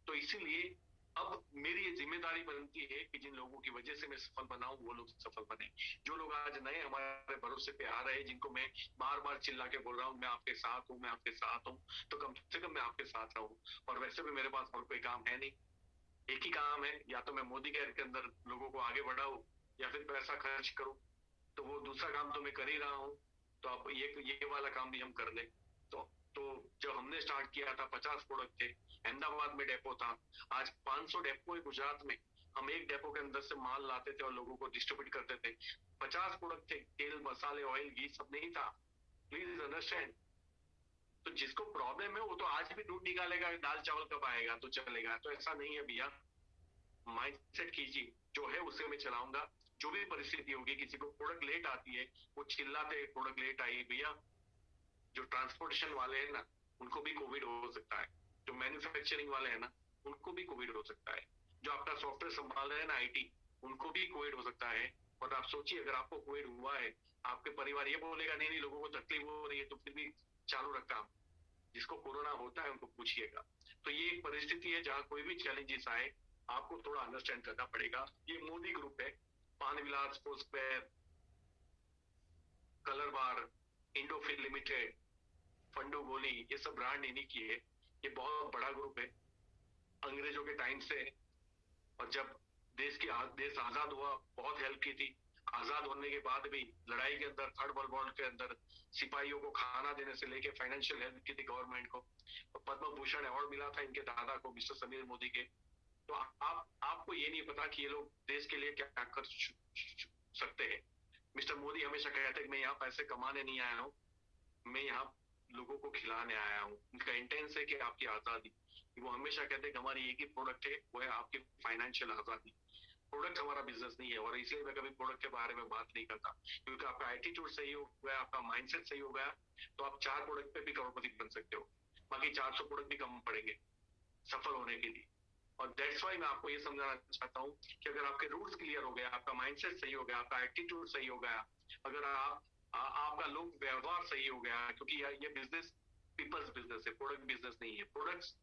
तो इसीलिए अब मेरी ये जिम्मेदारी बनती है कि जिन लोगों की वजह से मैं सफल बना हूं, वो लोग सफल बने। जो लोग आज नए हमारे भरोसे पे आ रहे हैं, जिनको मैं बार बार चिल्ला के बोल रहा हूँ मैं आपके साथ हूँ, मैं आपके साथ हूँ, तो कम से कम मैं आपके साथ रहूं। और वैसे भी मेरे पास और कोई काम है नहीं, एक ही काम है, या तो मैं मोदी केयर के अंदर लोगों को आगे बढ़ाऊं, या फिर पैसा खर्च करूं। तो वो दूसरा काम तो मैं कर ही रहा हूँ, तो अब ये वाला काम भी हम कर ले। तो जब हमने स्टार्ट किया था 50 प्रोडक्ट थे, अहमदाबाद में डेपो था, आज 500 डेपो है गुजरात में। हम एक डेपो के अंदर से माल लाते थे और लोगों को डिस्ट्रीब्यूट करते थे। 50 प्रोडक्ट थे, तेल मसाले ऑयल घी सब नहीं था, प्लीज अंडरस्टैंड। तो जिसको प्रॉब्लम है वो तो आज भी दूध निकालेगा, दाल चावल कब आएगा तो चलेगा, तो ऐसा नहीं है भैया। माइंडसेट कीजिए, जो है उसे मैं चलाऊंगा, जो भी परिस्थिति होगी। किसी को प्रोडक्ट लेट आती है, वो चिल्लाते प्रोडक्ट लेट आई, भैया जो ट्रांसपोर्टेशन वाले हैं ना, उनको भी कोविड हो सकता है, जो मैन्युफैक्चरिंग वाले हैं ना, उनको भी कोविड हो सकता है, जो आपका सॉफ्टवेयर संभाल रहे हैं ना आईटी, उनको भी कोविड हो सकता है। और आप सोचिए, अगर आपको कोविड हुआ है, आपके परिवार ये बोलेगा नहीं नहीं लोगों को तकलीफ हो रही है, तो फिर भी चालू रखा। जिसको कोरोना होता है उनको पूछिएगा। तो ये एक परिस्थिति है जहाँ कोई भी चैलेंजेस आए, आपको थोड़ा अंडरस्टैंड करना पड़ेगा। ये मोदी ग्रुप है, पान विलास, फोस्क्वेयर, कलर बार, इंडोफिल लिमिटेड, फंडो गोली, ये सब ब्रांड इन्हीं की है। ये बहुत बड़ा ग्रुप है, अंग्रेजों के टाइम से। और जब देश आजाद हुआ, बहुत हेल्प की थी। आजाद होने के बाद भी लड़ाई के अंदर, थर्ड वर्ल्ड वॉर के अंदर, सिपाहियों को खाना देने से लेके फाइनेंशियल हेल्प की थी गवर्नमेंट को। पद्म भूषण अवार्ड मिला था इनके दादा को, मिस्टर समीर मोदी के। तो आपको ये नहीं पता कि ये लोग देश के लिए क्या कर सकते हैं। मिस्टर मोदी हमेशा कहते हैं कि मैं यहाँ पैसे कमाने नहीं आया हूँ, मैं यहाँ लोगों को खिलाने आया हूँ। उनका इंटेंस है कि आपकी आजादी। वो हमेशा कहते हैं कि हमारी एक ही प्रोडक्ट है, वो है आपकी फाइनेंशियल आजादी। प्रोडक्ट हमारा बिजनेस नहीं है, और इसलिए मैं कभी प्रोडक्ट के बारे में बात नहीं करता, क्योंकि आपका एटीट्यूड सही हो गया, आपका माइंडसेट सही हो गया, तो आप 4 प्रोडक्ट पे भी करोड़पति बन सकते हो, बाकी 400 प्रोडक्ट भी कम पड़ेंगे सफल होने के लिए। और दैट्स वाई मैं आपको ये समझाना चाहता हूँ कि अगर आपके रूट्स क्लियर हो गया, आपका माइंडसेट सही हो गया, आपका एटीट्यूड सही हो गया, अगर आपका लोग व्यवहार सही हो गया, क्योंकि ये बिजनेस पीपल्स बिजनेस है, प्रोडक्ट बिजनेस नहीं है। प्रोडक्ट्स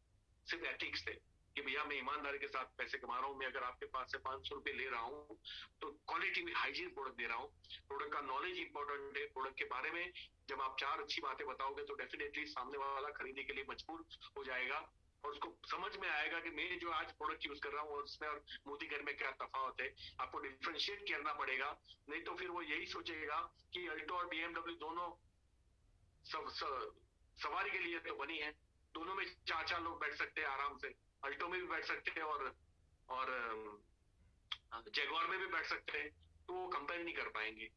सिर्फ एथिक्स है कि भैया मैं ईमानदारी के साथ पैसे कमा रहा हूँ, मैं अगर आपके पास से 500 रुपए ले रहा हूँ तो क्वालिटी में हाइजीन प्रोडक्ट दे रहा हूँ। प्रोडक्ट का नॉलेज इंपॉर्टेंट है। प्रोडक्ट के बारे में जब आप 4 अच्छी बातें बताओगे तो डेफिनेटली सामने वाला खरीदने के लिए मजबूर हो जाएगा और उसको समझ में आएगा कि मैं जो आज प्रोडक्ट यूज कर रहा हूँ और उसमें और मोदी घर में क्या तफावत है। आपको डिफ्रेंशिएट करना पड़ेगा, नहीं तो फिर वो यही सोचेगा कि अल्टो और बीएमडब्ल्यू दोनों सवारी के लिए तो बनी है, दोनों में 4-4 लोग बैठ सकते हैं आराम से, अल्टो में भी बैठ सकते हैं और जैगुआर में भी बैठ सकते हैं, तो वो कंपेयर नहीं कर पाएंगे।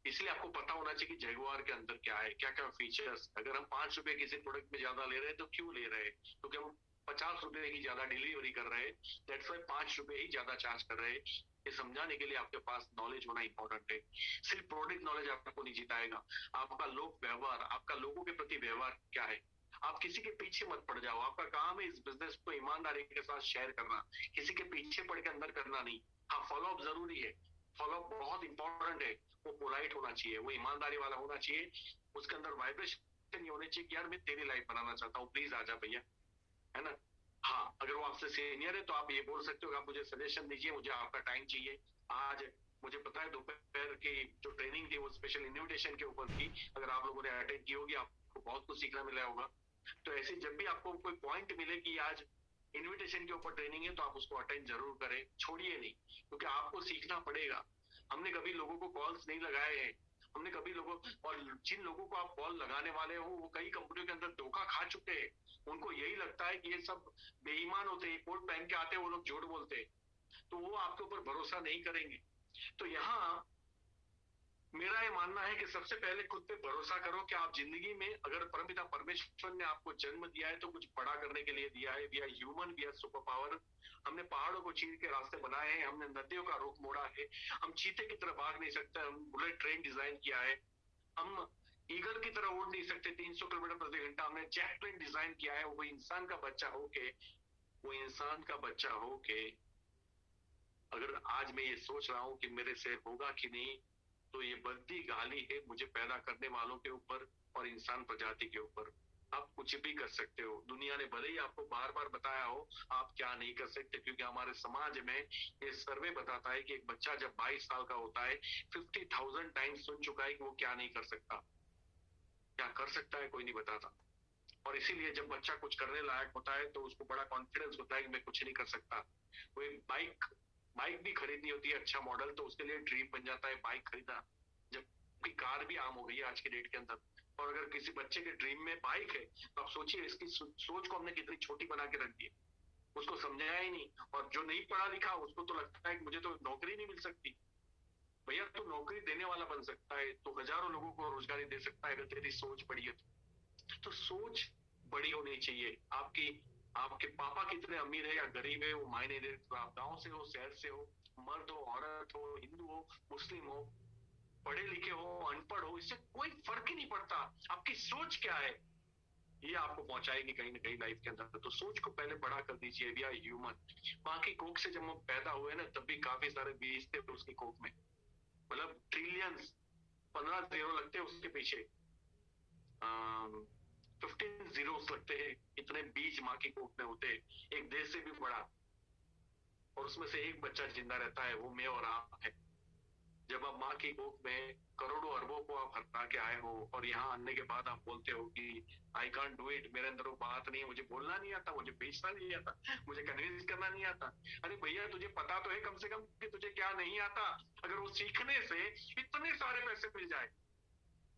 इसलिए आपको पता होना चाहिए कि जैगुआर के अंदर क्या है, क्या क्या फीचर्स। अगर हम 5 रुपए किसी प्रोडक्ट में ज्यादा ले रहे हैं तो क्यों ले रहे हैं, क्योंकि हम 50 रुपए की ज्यादा डिलीवरी कर रहे हैं, दैट्स वाई 5 रुपए ही ज्यादा चार्ज कर रहे हैं। ये समझाने के लिए आपके पास नॉलेज होना इंपॉर्टेंट है। सिर्फ प्रोडक्ट नॉलेज आपको नहीं जिताएगा, आपका लोक व्यवहार, आपका लोगों के प्रति व्यवहार क्या है। आप किसी के पीछे मत पड़ जाओ, आपका काम है इस बिजनेस को ईमानदारी के साथ शेयर करना, किसी के पीछे पड़ के अंदर करना नहीं। हाँ, फॉलोअप जरूरी है, फॉलोअप बहुत इंपॉर्टेंट है। वो पोलाइट होना चाहिए, वो ईमानदारी वाला होना चाहिए, उसके अंदर वाइब्रेशन नहीं होने चाहिए कि यार मैं तेरी लाइफ बनाना चाहता हूँ, प्लीज आजा भैया, है ना। हाँ, अगर वो आपसे सीनियर है तो आप ये बोल सकते हो कि आप मुझे सजेशन दीजिए, मुझे आपका टाइम चाहिए। आज मुझे पता है दोपहर की जो ट्रेनिंग थी वो स्पेशल इन्विटेशन के ऊपर थी, अगर आप लोगों ने अटेंड की होगी आपको बहुत कुछ सीखना मिला होगा। तो ऐसे जब भी आपको कोई पॉइंट मिले कि आज इन्विटेशन के ऊपर ट्रेनिंग है तो आप उसको अटेंड जरूर करें, छोड़िए नहीं, क्योंकि आपको सीखना पड़ेगा। हमने कभी लोगों को कॉल्स नहीं लगाए हैं, हमने कभी लोगों, और जिन लोगों को आप कॉल लगाने वाले हो वो कई कंपनियों के अंदर धोखा खा चुके हैं। उनको यही लगता है कि ये सब बेईमान होते हैं, कोट पहन के आते हैं, वो लोग झूठ बोलते हैं, तो वो आपके ऊपर भरोसा नहीं करेंगे। तो यहाँ मेरा ये मानना है कि सबसे पहले खुद पे भरोसा करो कि आप जिंदगी में, अगर परमपिता परमेश्वर ने आपको जन्म दिया है तो कुछ बड़ा करने के लिए दिया है। We are human, we are super power. हमने पहाड़ों को चीर के रास्ते बनाए हैं, हमने नदियों का रुख मोड़ा है, हम चीते की तरह भाग नहीं सकते, हम बुलेट ट्रेन डिजाइन किया है, हम ईगल की तरह उड़ नहीं सकते 300 किलोमीटर प्रति घंटा, हमने जेट प्लेन डिजाइन किया है। वो इंसान का बच्चा होके, वो इंसान का बच्चा होके अगर आज मैं ये सोच रहा हूँ कि मेरे से होगा कि नहीं, तो ये बद्दी गाली है मुझे पैदा करने वालों के ऊपर और इंसान प्रजाति के ऊपर। आप कुछ भी कर सकते हो, दुनिया ने भले ही आपको बार बार बताया हो आप क्या नहीं कर सकते, क्योंकि हमारे समाज में ये सर्वे बताता है कि एक बच्चा जब 22 साल का होता है 50,000 टाइम्स सुन चुका है कि वो क्या नहीं कर सकता। क्या कर सकता है कोई नहीं बताता, और इसीलिए जब बच्चा कुछ करने लायक होता है तो उसको बड़ा कॉन्फिडेंस होता है कि मैं कुछ नहीं कर सकता। वो एक बाइक भी खरीदनी होती है अच्छा मॉडल, तो उसके लिए ड्रीम बन जाता है बाइक खरीदना, जबकि कार भी आम हो गई है आज के डेट के अंदर। और अगर किसी बच्चे के ड्रीम में बाइक है तो आप सोचिए इसकी सोच को हमने कितनी छोटी बना के रख दी, उसको समझाया ही नहीं। और जो नहीं पढ़ा लिखा उसको तो लगता है कि मुझे तो नौकरी नहीं मिल सकती। भैया तो नौकरी देने वाला बन सकता है, तो हजारों लोगों को रोजगारी दे सकता है अगर तेरी सोच बड़ी है तो सोच बड़ी होनी चाहिए। आपके पापा कितने अमीर है या गरीब है वो मायने नहीं देता। आप गांव से हो, शहर से हो, मर्द हो, औरत हो, हिंदू हो, मुस्लिम हो, पढ़े लिखे हो, अनपढ़ हो, इससे कोई फर्क ही नहीं पड़ता। आपकी सोच क्या है ये आपको पहुंचाएगी कहीं ना कहीं लाइफ के अंदर। तो सोच को पहले बड़ा कर दीजिए। We are human. माँ की कोख से जब हम पैदा हुए ना तब भी काफी सारे बीज थे उसकी कोख में, मतलब ट्रिलियंस, 15 जीरो लगते हैं उसके पीछे, 15 जीरोस लगते हैं, इतने बीज माँ की कोख में होते हैं, एक देश से भी बड़ा, और उसमें से एक बच्चा जिंदा रहता है, वो मैं और आप है। जब आप माँ की कोख में करोड़ों अरबों को आप हरा के आए हो और यहाँ आने के बाद आप बोलते हो कि आई कांट डू इट, मेरे अंदर वो बात नहीं है, मुझे बोलना नहीं आता, मुझे बेचना नहीं आता, मुझे कन्विंस करना नहीं आता। अरे भैया तुझे पता तो है कम से कम कि तुझे क्या नहीं आता। अगर वो सीखने से इतने सारे पैसे मिल जाए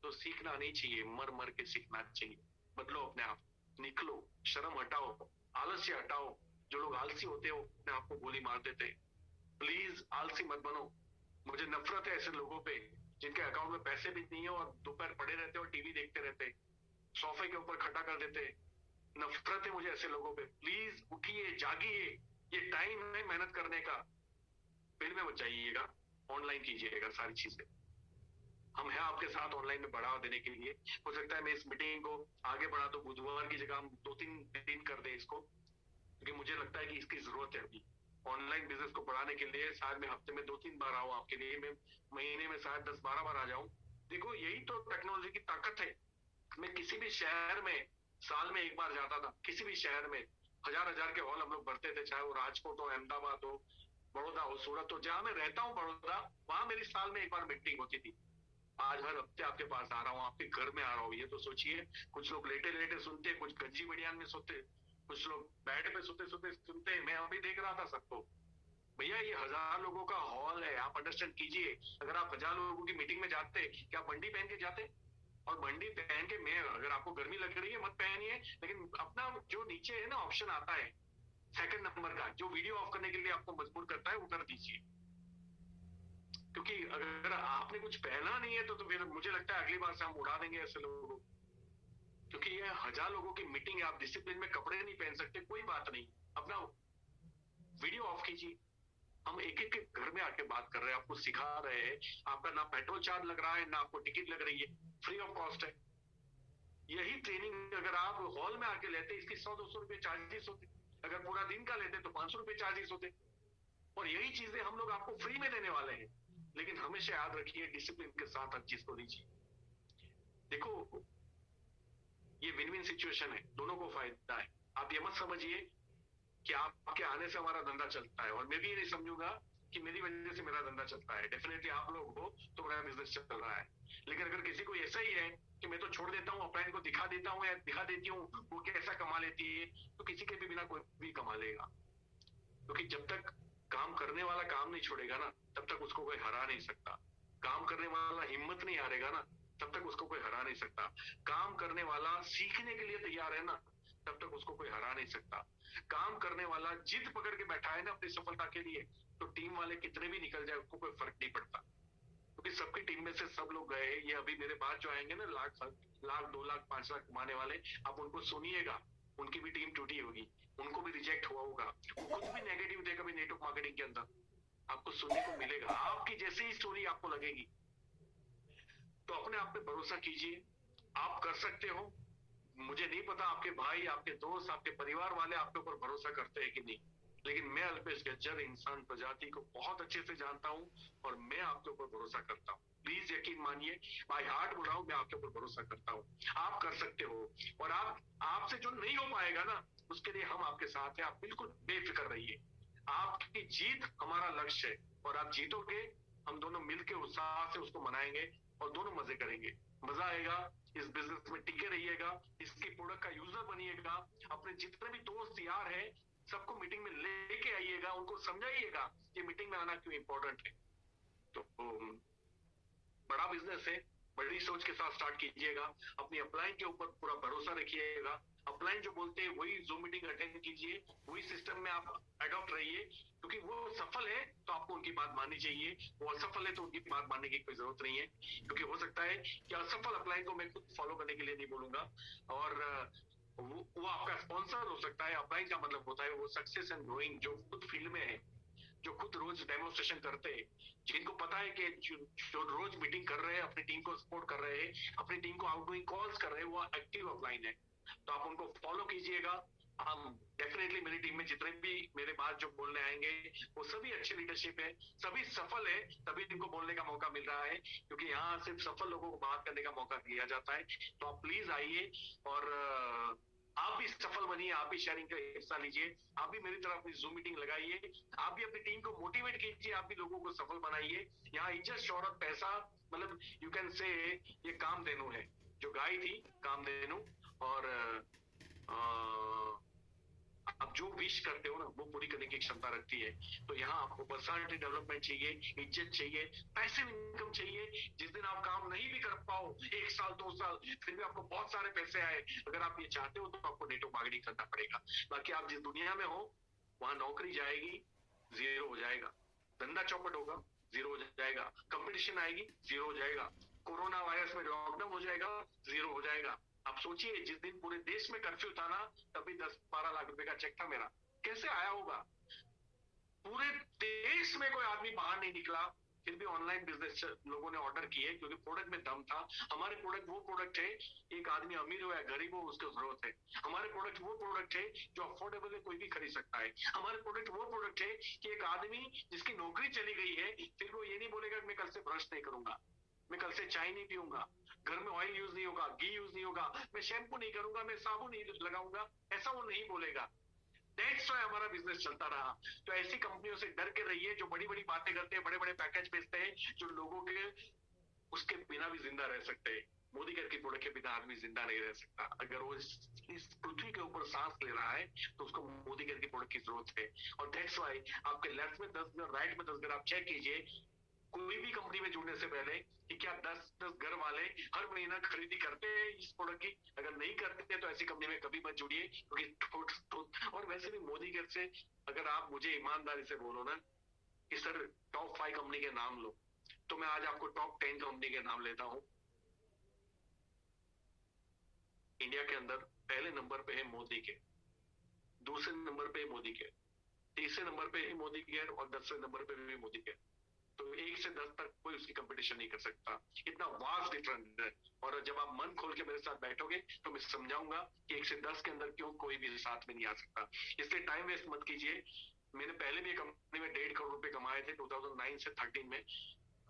तो सीखना नहीं चाहिए, मर मर के सीखना चाहिए। बदलो अपने आप, निकलो, शर्म हटाओ, आलस्य हटाओ। जो लोग आलसी होते हो अपने आप को गोली मार देते, प्लीज आलसी मत बनो। मुझे नफरत है ऐसे लोगों पे जिनके अकाउंट में पैसे भी नहीं है और दोपहर पड़े रहते और टीवी देखते रहते, सोफे के ऊपर खड़ा कर देते। नफरत है मुझे ऐसे लोगों पे। प्लीज उठिए, जागिए, ये टाइम है मेहनत करने का। फिर में मत जाइएगा, ऑनलाइन कीजिएगा सारी चीजें। हम हैं आपके साथ ऑनलाइन में बढ़ावा देने के लिए। हो सकता है मैं इस मीटिंग को आगे बढ़ा तो बुधवार की जगह हम 2-3 दिन कर दे इसको, क्योंकि मुझे लगता है कि इसकी जरूरत है अभी ऑनलाइन बिजनेस को बढ़ाने के लिए। शायद मैं हफ्ते में 2-3 बार आऊं आपके लिए, मैं महीने में शायद 10-12 बार आ जाऊं। देखो यही तो टेक्नोलॉजी की ताकत है। मैं किसी भी शहर में साल में एक बार जाता था किसी भी शहर में, हजार हजार के हॉल हम लोग भरते थे, चाहे वो राजकोट हो, अहमदाबाद हो, बड़ौदा हो, सूरत हो, जहां मैं रहता हूँ बड़ौदा, वहां मेरी साल में एक बार मीटिंग होती थी। आज हर हफ्ते आपके पास आ रहा हूँ, आपके घर में आ रहा हूँ, ये तो सोचिए। कुछ लोग लेटे लेटे सुनते, कुछ गंजी बनियान में सोते, कुछ लोग बेड पे सोते सोते सुनते। मैं अभी देख रहा था सबको। भैया ये हजार लोगों का हॉल है, आप अंडरस्टैंड कीजिए। अगर आप हजार लोगों की मीटिंग में जाते, क्या बंडी पहन के जाते? और बंडी पहन के, मैं, अगर आपको गर्मी लग रही है मत पहनिए, लेकिन अपना जो नीचे है ना ऑप्शन आता है सेकंड नंबर का, जो वीडियो ऑफ करने के लिए आपको मजबूर करता है, वो कर दीजिए। क्योंकि अगर आपने कुछ पहना नहीं है तो फिर मुझे लगता है अगली बार से हम उड़ा देंगे ऐसे लोगों को। क्योंकि ये हजार लोगों की मीटिंग है, आप डिसिप्लिन में कपड़े नहीं पहन सकते, कोई बात नहीं, अपना वीडियो ऑफ कीजिए। हम एक एक के घर में आके बात कर रहे हैं, आपको सिखा रहे हैं। आपका ना पेट्रोल चार्ज लग रहा है, ना आपको टिकट लग रही है, फ्री ऑफ कॉस्ट है। यही ट्रेनिंग अगर आप हॉल में आके लेते, इसकी 100-200 रुपए चार्जेस होते। अगर पूरा दिन का लेते तो 500 रुपए चार्जेस होते। और यही चीजें हम लोग आपको फ्री में देने वाले हैं। लेकिन हमेशा याद रखिए, डिसिप्लिन के साथ हर चीज को लीजिए। देखो, ये विन विन सिचुएशन है, दोनों को फायदा है। आप ये मत समझिए कि आपके आने से हमारा धंधा चलता है, और मैं भी ये नहीं समझूंगा कि मेरी वजह से मेरा धंधा चलता है। डेफिनेटली आप लोग हो तो मेरा बिजनेस चल रहा है। लेकिन अगर किसी को ऐसा ही है कि मैं तो छोड़ देता हूँ, अपलाइन को दिखा देता हूँ या दिखा देती हूँ, वो कैसा कमा लेती है, तो किसी के भी बिना कोई भी कमा लेगा। क्योंकि जब तक काम करने वाला काम नहीं छोड़ेगा ना, तब तक उसको कोई हरा नहीं सकता। काम करने वाला हिम्मत नहीं हारेगा ना, तब तक उसको कोई हरा नहीं सकता। काम करने वाला सीखने के लिए तैयार है ना, तब तक उसको कोई हरा नहीं सकता। काम करने वाला जिद पकड़ के बैठा है ना अपनी सफलता के लिए, तो टीम वाले कितने भी निकल जाए उसको कोई फर्क नहीं पड़ता। क्योंकि सबकी टीम में से सब लोग गए। ये अभी मेरे बाद जो आएंगे ना, लाख लाख 2 लाख 5 लाख कमाने वाले, आप उनको सुनिएगा, उनकी भी टीम टूटी होगी, उनको भी रिजेक्ट हुआ होगा, वो खुद भी नेगेटिव थे कभी नेटवर्क मार्केटिंग के अंदर। आपको सुनने को मिलेगा, आपकी जैसी ही स्टोरी आपको लगेगी। तो अपने आप पे भरोसा कीजिए, आप कर सकते हो। मुझे नहीं पता आपके भाई, आपके दोस्त, आपके परिवार वाले आपके ऊपर भरोसा करते हैं कि नहीं, लेकिन मैं अल्पेश गज्जर इंसान प्रजाति को बहुत अच्छे से जानता हूं, और मैं आपके ऊपर भरोसा करता हूं। प्लीज यकीन मानिए, बाय हार्ट बोल रहा हूं, मैं आपके ऊपर भरोसा करता हूं। आप कर सकते हो, और आपसे जो नहीं हो पाएगा ना, उसके लिए हम आपके साथ हैं। आप बिल्कुल बेफिक्र रहिए। आपकी जीत हमारा लक्ष्य है, और आप जीतोगे, हम दोनों मिलकर उत्साह से उसको मनाएंगे और दोनों मजे करेंगे। मजा आएगा। इस बिजनेस में टिके रहिएगा, इसकी प्रोडक्ट का यूजर बनिएगा। अपने जितने भी दोस्त यार हैं, सबको मीटिंग में लेके आइएगा, उनको समझाइएगा कि मीटिंग में आना क्यों इंपॉर्टेंट है। तो बड़ा बिजनेस है, बड़ी सोच के साथ स्टार्ट कीजिएगा। अपनी अपलाइन के ऊपर पूरा भरोसा रखिएगा। अपलाइन जो बोलते हैं वही जूम मीटिंग अटेंड कीजिए, वही सिस्टम में आप अडॉप्ट रहिए। क्योंकि वो सफल है तो आपको उनकी बात माननी चाहिए, वो असफल है तो उनकी बात मानने की कोई जरूरत नहीं है। क्योंकि हो सकता है कि असफल अपलाइन को मैं खुद फॉलो करने के लिए नहीं बोलूंगा, और वो आपका स्पॉन्सर हो सकता है। अपलाइन का मतलब होता है वो सक्सेस एंड ग्रोइंग, जो खुद फील्ड में है, जो खुद रोज डेमोन्स्ट्रेशन करते हैं, जिनको पता है कि जो रोज मीटिंग कर रहे हैं, अपनी टीम को सपोर्ट कर रहे हैं, अपनी टीम को आउटगोइंग कॉल्स कर रहे हैं, वो एक्टिव अपलाइन है। तो आप उनको फॉलो कीजिएगा। हम डेफिनेटली, मेरी टीम में जितने भी मेरे बाद जो बोलने आएंगे, वो सभी अच्छे लीडरशिप है, सभी सफल है, तभी इनको बोलने का मौका मिल रहा है। क्योंकि यहाँ सिर्फ सफल लोगों को बात करने का मौका दिया जाता है। तो आप प्लीज आइए, और आप भी सफल बनिए, आप भी शेयरिंग का हिस्सा लीजिए, आप भी मेरी तरह अपनी जूम मीटिंग लगाइए, आप भी अपनी टीम को मोटिवेट कीजिए, आप भी लोगों को सफल बनाइए। यहाँ इज्जत, शोहरत, पैसा, मतलब यू कैन से ये कामधेनु है। जो गाय थी कामधेनु, और आप जो विश करते हो ना, वो पूरी करने की क्षमता रखती है। तो यहाँ आपको पर्सनालिटी डेवलपमेंट चाहिए, इज्जत चाहिए, पैसिव इनकम चाहिए। जिस दिन आप काम नहीं भी कर पाओ 1 साल 2 साल, फिर भी आपको बहुत सारे पैसे आए, अगर आप ये चाहते हो तो आपको नेटवर्क मार्केटिंग करना पड़ेगा। बाकी आप जिस दुनिया में हो, वहां नौकरी जाएगी, जीरो हो जाएगा। धंधा चौपट होगा, जीरो हो जाएगा। कंपटीशन आएगी, जीरो हो जाएगा। कोरोना वायरस में लॉकडाउन हो जाएगा, जीरो हो जाएगा। आप सोचिए, जिस दिन पूरे देश में कर्फ्यू था ना, तभी 10-12 लाख रुपए का चेक था मेरा, कैसे आया होगा? पूरे देश में कोई आदमी बाहर नहीं निकला, फिर भी ऑनलाइन बिजनेस लोगों ने ऑर्डर किए, क्योंकि प्रोडक्ट में दम था। हमारे प्रोडक्ट वो प्रोडक्ट है, एक आदमी अमीर हो या गरीब हो उसको जरूरत है। हमारे प्रोडक्ट वो प्रोडक्ट है जो अफोर्डेबल है, कोई भी खरीद सकता है। हमारे प्रोडक्ट वो प्रोडक्ट है कि एक आदमी जिसकी नौकरी चली गई है, फिर वो ये नहीं बोलेगा कि मैं कल से ब्रश नहीं करूंगा। मैं कल से चाय नहीं पीऊंगा, घर में ऑयल यूज नहीं होगा, घी यूज नहीं होगा, मैं शैम्पू नहीं करूंगा, मैं साबुन नहीं लगाऊंगा, ऐसा वो नहीं बोलेगा। दैट्स व्हाई हमारा बिजनेस चलता रहा। तो ऐसी कंपनियों से डर के रहिए जो बड़ी बड़ी बातें करते हैं, बड़े बड़े पैकेज बेचते हैं, जो लोगों के उसके बिना भी जिंदा रह सकते हैं। मोदी घर की प्रोडक्ट के बिना आदमी जिंदा नहीं रह सकता। अगर वो इस पृथ्वी के ऊपर सांस ले रहा है तो उसको मोदी घर की प्रोडक्ट की जरूरत है। और दैट्स व्हाई आपके लेफ्ट में 10 घर, राइट में 10 घर, आप चेक कीजिए कोई भी कंपनी में जुड़ने से पहले कि क्या 10 घर वाले हर महीना खरीदी करते हैं इस प्रोडक्ट की। अगर नहीं करते तो ऐसी कंपनी में कभी मत जुड़िए, क्योंकि और वैसे भी मोदी घर से अगर आप मुझे ईमानदारी से बोलो ना कि सर टॉप 5 कंपनी के नाम लो, तो मैं आज आपको टॉप 10 कंपनी के नाम लेता हूं। इंडिया के अंदर पहले नंबर पे है मोदी के, दूसरे नंबर पे मोदी के, तीसरे नंबर पे है मोदी केयर और 10वें नंबर पे भी मोदी केयर। तो 1 से 10 तक कोई उसकी कंपटीशन नहीं कर सकता। इतना वास्ट डिफरेंस है। और जब आप मन खोल के मेरे साथ बैठोगे तो मैं समझाऊंगा कि 1 से 10 के अंदर क्यों कोई भी साथ में नहीं आ सकता। इसलिए टाइम वेस्ट मत कीजिए। मैंने पहले भी कंपनी में 1.5 करोड़ रुपए कमाए थे 2009 से 13 में,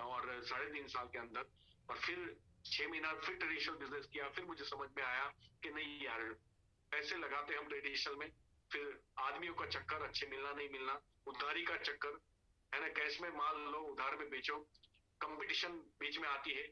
और 3.5 साल के अंदर। और फिर 6 महीना फिर ट्रेडिशनल बिजनेस किया। फिर मुझे समझ में आया कि नहीं यार, पैसे लगाते हम ट्रेडिशनल में, फिर आदमियों का चक्कर, अच्छे मिलना नहीं मिलना, उधारी का चक्कर है ना, कैश में माल लो उधार में बेचो, कंपटीशन बीच में आती है,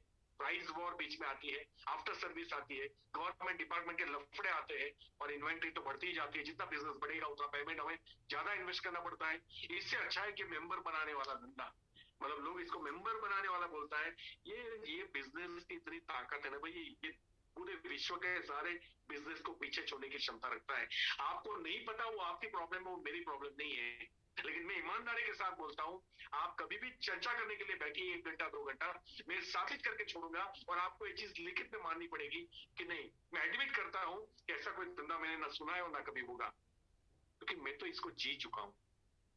प्राइस वॉर बीच में आती है, आफ्टर सर्विस आती है, गवर्नमेंट डिपार्टमेंट के लफड़े आते हैं, और इन्वेंट्री तो बढ़ती ही जाती है। जितना बिजनेस बढ़ेगा उतना पेमेंट हमें ज्यादा इन्वेस्ट करना पड़ता है। इससे अच्छा है कि मेंबर बनाने वाला धंधा, मतलब लोग इसको मेंबर बनाने वाला बोलता है। ये बिजनेस की इतनी ताकत है ना भाई, ये पूरे विश्व के सारे बिजनेस को पीछे छोड़ने की क्षमता रखता है। आपको नहीं पता वो आपकी प्रॉब्लम है, वो मेरी प्रॉब्लम नहीं है। लेकिन मैं ईमानदारी के साथ बोलता हूँ, आप कभी भी चर्चा करने के लिए बैठिए 1 घंटा 2 घंटा, मैं साबित करके छोड़ूंगा। और आपको ये चीज लिखित में माननी पड़ेगी कि नहीं, मैं एडमिट करता हूँ कि ऐसा कोई धंधा मैंने ना सुना है और ना कभी होगा, क्योंकि मैं तो इसको जी चुका हूँ।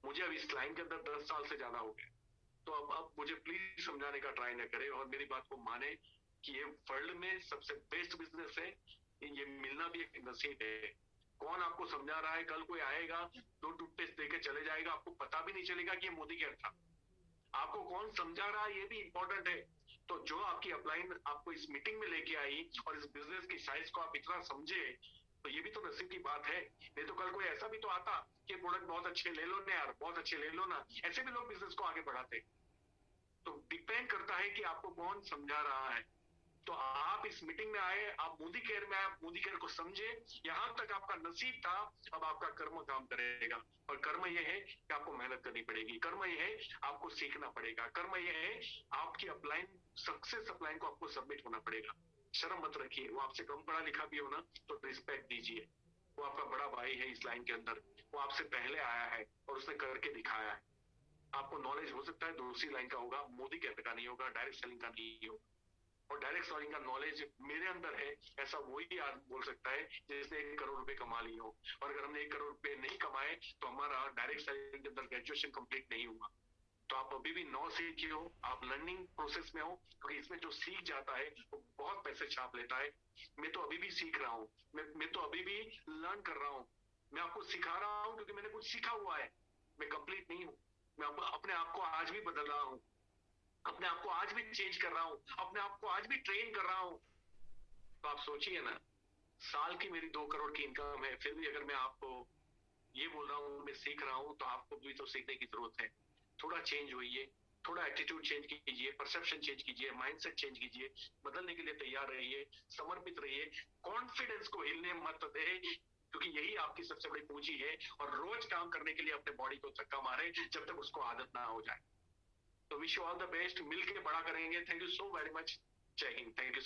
मुझे अब इस लाइन के अंदर 10 साल से ज्यादा हो गए। तो अब मुझे प्लीज समझाने का ट्राई न करे और मेरी बात को माने कि ये वर्ल्ड में सबसे बेस्ट बिजनेस है। ये मिलना भी एक नसीब है। कौन आपको समझा रहा है? कल कोई आएगा 2 टूथपेस्ट देके चले जाएगा, आपको पता भी नहीं चलेगा कि ये मोदी केयर था। आपको कौन समझा रहा है ये भी इंपॉर्टेंट है। तो जो आपकी अपलाइन आपको इस मीटिंग में लेके आई और इस बिजनेस की साइज को आप इतना समझे, तो ये भी तो नसीब की बात है। नहीं तो कल कोई ऐसा भी तो आता कि प्रोडक्ट बहुत अच्छे ले लो ना यार, बहुत अच्छे ले लो ना, ऐसे भी लोग बिजनेस को आगे बढ़ाते। तो डिपेंड करता है कि आपको कौन समझा रहा है। तो आप इस मीटिंग में आए, आप मोदी केयर में आए, आप मोदी केयर को समझे, यहां तक आपका नसीब था। अब आपका कर्म काम करेगा, और कर्म यह है कि आपको मेहनत करनी पड़ेगी, कर्म यह है आपको सीखना पड़ेगा, कर्म यह है आपकी अपलाइन, सक्सेस अपलाइन को आपको सबमिट होना पड़ेगा। शर्म मत रखिए। वो आपसे कम पढ़ा लिखा भी हो ना तो रिस्पेक्ट दीजिए। वो आपका बड़ा भाई है इस लाइन के अंदर, वो आपसे पहले आया है और उसने करके दिखाया है। आपको नॉलेज हो सकता है दूसरी लाइन का होगा, मोदी केयर का नहीं होगा, डायरेक्ट सेलिंग का नहीं होगा। और डायरेक्ट सेलिंग का नॉलेज मेरे अंदर है, ऐसा वही आदमी बोल सकता है जिसने 1 करोड़ रुपए कमा लिए हो। और अगर हमने 1 करोड़ रुपए नहीं कमाए तो हमारा डायरेक्ट सेलिंग के अंदर ग्रेजुएशन कंप्लीट नहीं हुआ। तो आप अभी भी नौ सीखे हो, आप लर्निंग प्रोसेस में हो, क्योंकि इसमें जो सीख जाता है वो बहुत पैसे छाप लेता है। मैं तो अभी भी सीख रहा हूँ, मैं तो अभी भी लर्न कर रहा हूँ। मैं आपको सिखा रहा हूँ क्योंकि मैंने कुछ सीखा हुआ है। मैं कंप्लीट नहीं हूँ। मैं अपने आप को आज भी बदल रहा हूँ, अपने आप को आज भी चेंज कर रहा हूँ, अपने आप को आज भी ट्रेन कर रहा हूँ। तो आप सोचिए ना, साल की मेरी 2 करोड़ की इनकम है, फिर भी अगर मैं आपको ये बोल रहा हूँ मैं सीख रहा हूँ, तो आपको भी तो सीखने की जरूरत है। थोड़ा चेंज होइए, थोड़ा एटीट्यूड चेंज कीजिए, परसेप्शन चेंज कीजिए, माइंडसेट चेंज कीजिए, बदलने के लिए तैयार रहिए, समर्पित रहिए, कॉन्फिडेंस को हिलने मत दे, क्योंकि यही आपकी सबसे बड़ी पूंजी है। और रोज काम करने के लिए अपने बॉडी को धक्का मारे जब तक उसको आदत ना हो जाए। तो wish you all the best, मिलके बड़ा करेंगे। Thank you so very much. जय हिंद। Thank you.